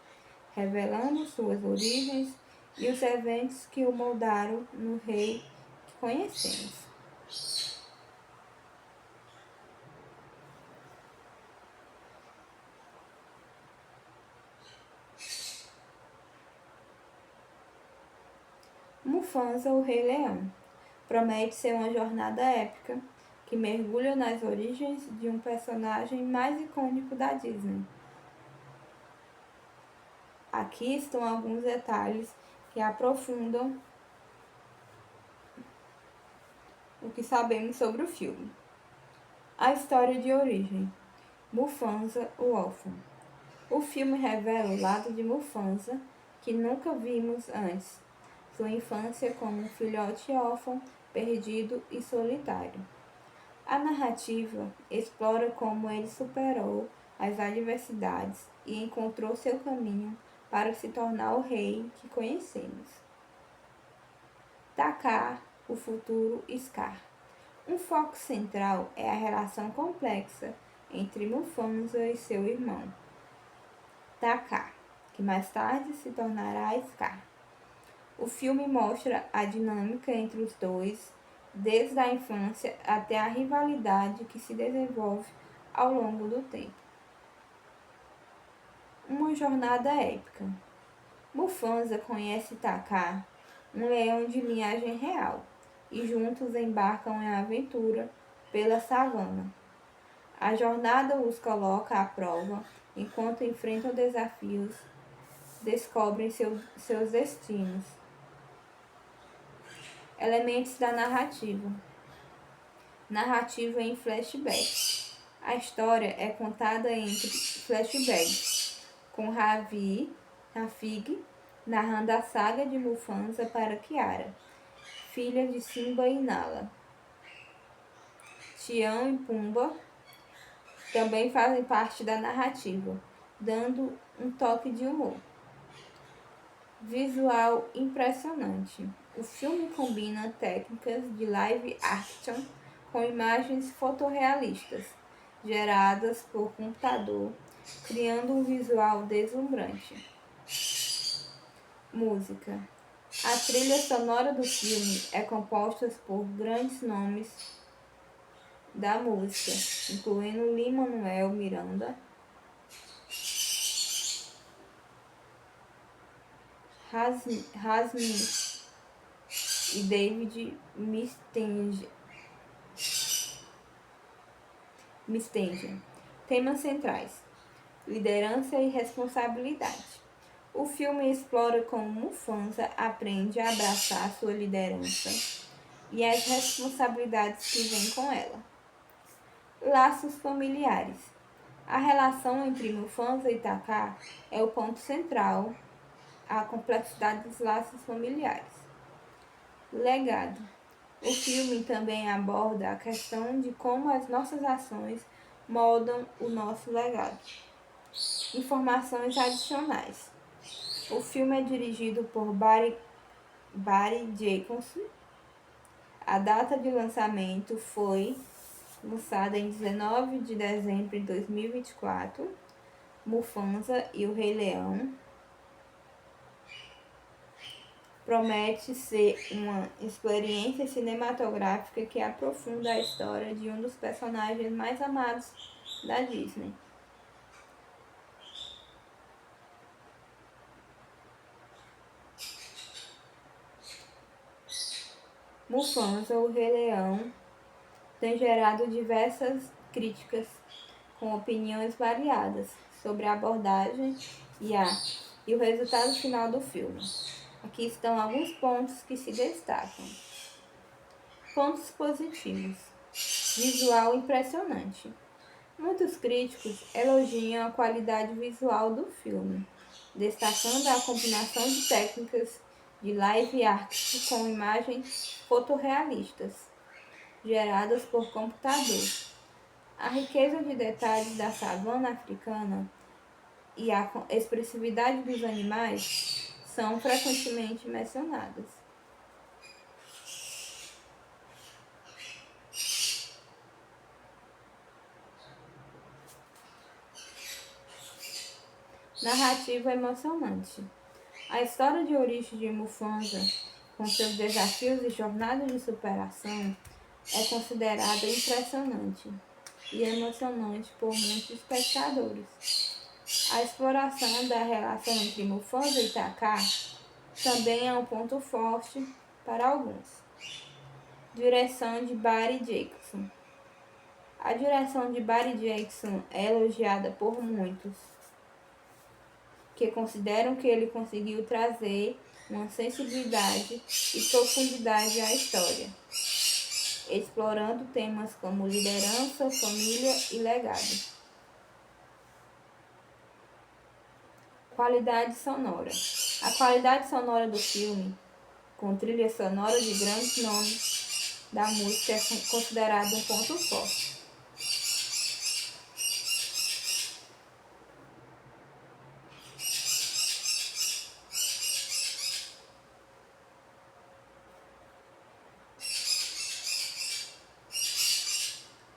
revelando suas origens e os eventos que o moldaram no rei que conhecemos. Mufasa, o Rei Leão, promete ser uma jornada épica que mergulha nas origens de um personagem mais icônico da Disney. Aqui estão alguns detalhes que aprofundam o que sabemos sobre o filme. A história de origem. Mufasa, o órfão. O filme revela o lado de Mufasa que nunca vimos antes. Sua infância como um filhote órfão, perdido e solitário. A narrativa explora como ele superou as adversidades e encontrou seu caminho para se tornar o rei que conhecemos. Taka, o futuro Scar. Um foco central é a relação complexa entre Mufasa e seu irmão, Taka, que mais tarde se tornará Scar. O filme mostra a dinâmica entre os dois, desde a infância até a rivalidade que se desenvolve ao longo do tempo. Uma jornada épica. Mufasa conhece Taka, um leão de linhagem real, e juntos embarcam em aventura pela savana. A jornada os coloca à prova enquanto enfrentam desafios, descobrem seus destinos. Elementos da narrativa. Narrativa em flashback. A história é contada entre flashbacks, com Rafig narrando a saga de Mufasa para Kiara, filha de Simba e Nala. Tião e Pumba também fazem parte da narrativa, dando um toque de humor. Visual impressionante. O filme combina técnicas de live action com imagens fotorrealistas, geradas por computador, criando um visual deslumbrante. Música. A trilha sonora do filme é composta por grandes nomes da música, incluindo Lin-Manuel Miranda, Rasmi e David Mustaine. Temas centrais: liderança e responsabilidade. O filme explora como Mufasa aprende a abraçar sua liderança e as responsabilidades que vêm com ela. Laços familiares. A relação entre Mufasa e Taka é o ponto central, a complexidade dos laços familiares. Legado. O filme também aborda a questão de como as nossas ações moldam o nosso legado. Informações adicionais. O filme é dirigido por Barry Jenkins. A data de lançamento foi lançada em 19 de dezembro de 2024. Mufasa e o Rei Leão promete ser uma experiência cinematográfica que aprofunda a história de um dos personagens mais amados da Disney. Mufasa, o Rei Leão, tem gerado diversas críticas com opiniões variadas sobre a abordagem e o resultado final do filme. Aqui estão alguns pontos que se destacam. Pontos positivos. Visual impressionante. Muitos críticos elogiam a qualidade visual do filme, destacando a combinação de técnicas de live action com imagens fotorrealistas, geradas por computador. A riqueza de detalhes da savana africana e a expressividade dos animais são frequentemente mencionadas. narrativa emocionante. A história de origem de Mufasa, com seus desafios e jornadas de superação, é considerada impressionante e emocionante por muitos espectadores. A exploração da relação entre Mufasa e Taka também é um ponto forte para alguns. Direção de Barry Jackson. A direção de Barry Jackson é elogiada por muitos, que consideram que ele conseguiu trazer uma sensibilidade e profundidade à história, explorando temas como liderança, família e legado. Qualidade sonora. A qualidade sonora do filme, com trilha sonora de grandes nomes da música, é considerado um ponto forte.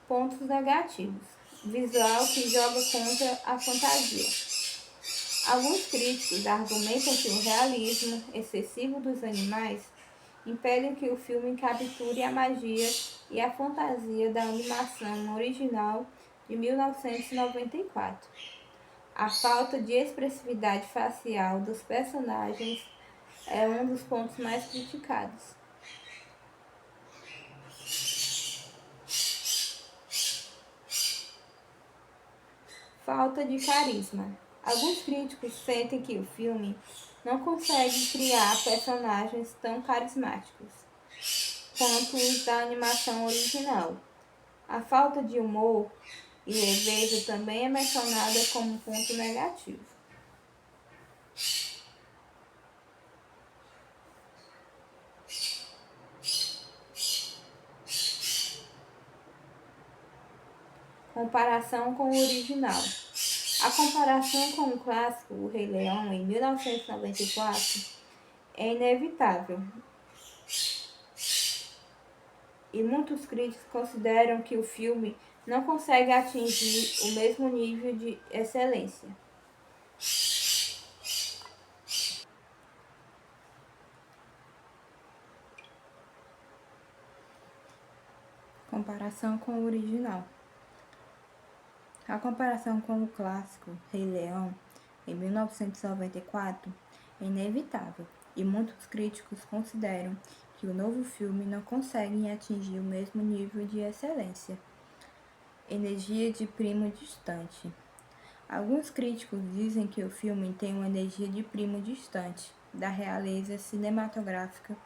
Pontos negativos. Visual que joga contra a fantasia. Alguns críticos argumentam que o realismo excessivo dos animais impede que o filme capture a magia e a fantasia da animação original de 1994. A falta de expressividade facial dos personagens é um dos pontos mais criticados. Falta de carisma. Alguns críticos sentem que o filme não consegue criar personagens tão carismáticos quanto os da animação original. A falta de humor e leveza também é mencionada como ponto negativo. Comparação com o original. A comparação com o clássico O Rei Leão, em 1994, é inevitável. E muitos críticos consideram que o filme não consegue atingir o mesmo nível de excelência. Comparação com o original. A comparação com o clássico Rei Leão, em 1994, é inevitável, e muitos críticos consideram que o novo filme não consegue atingir o mesmo nível de excelência. Energia de primo distante. Alguns críticos dizem que o filme tem uma energia de primo distante da realeza cinematográfica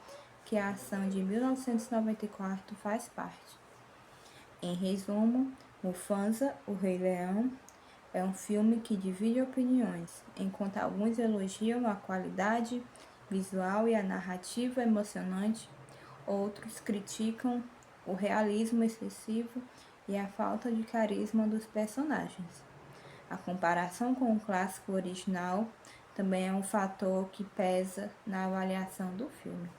que a ação de 1994 faz parte. Em resumo, Mufasa, o Rei Leão, é um filme que divide opiniões, enquanto alguns elogiam a qualidade visual e a narrativa emocionante, outros criticam o realismo excessivo e a falta de carisma dos personagens. A comparação com o clássico original também é um fator que pesa na avaliação do filme.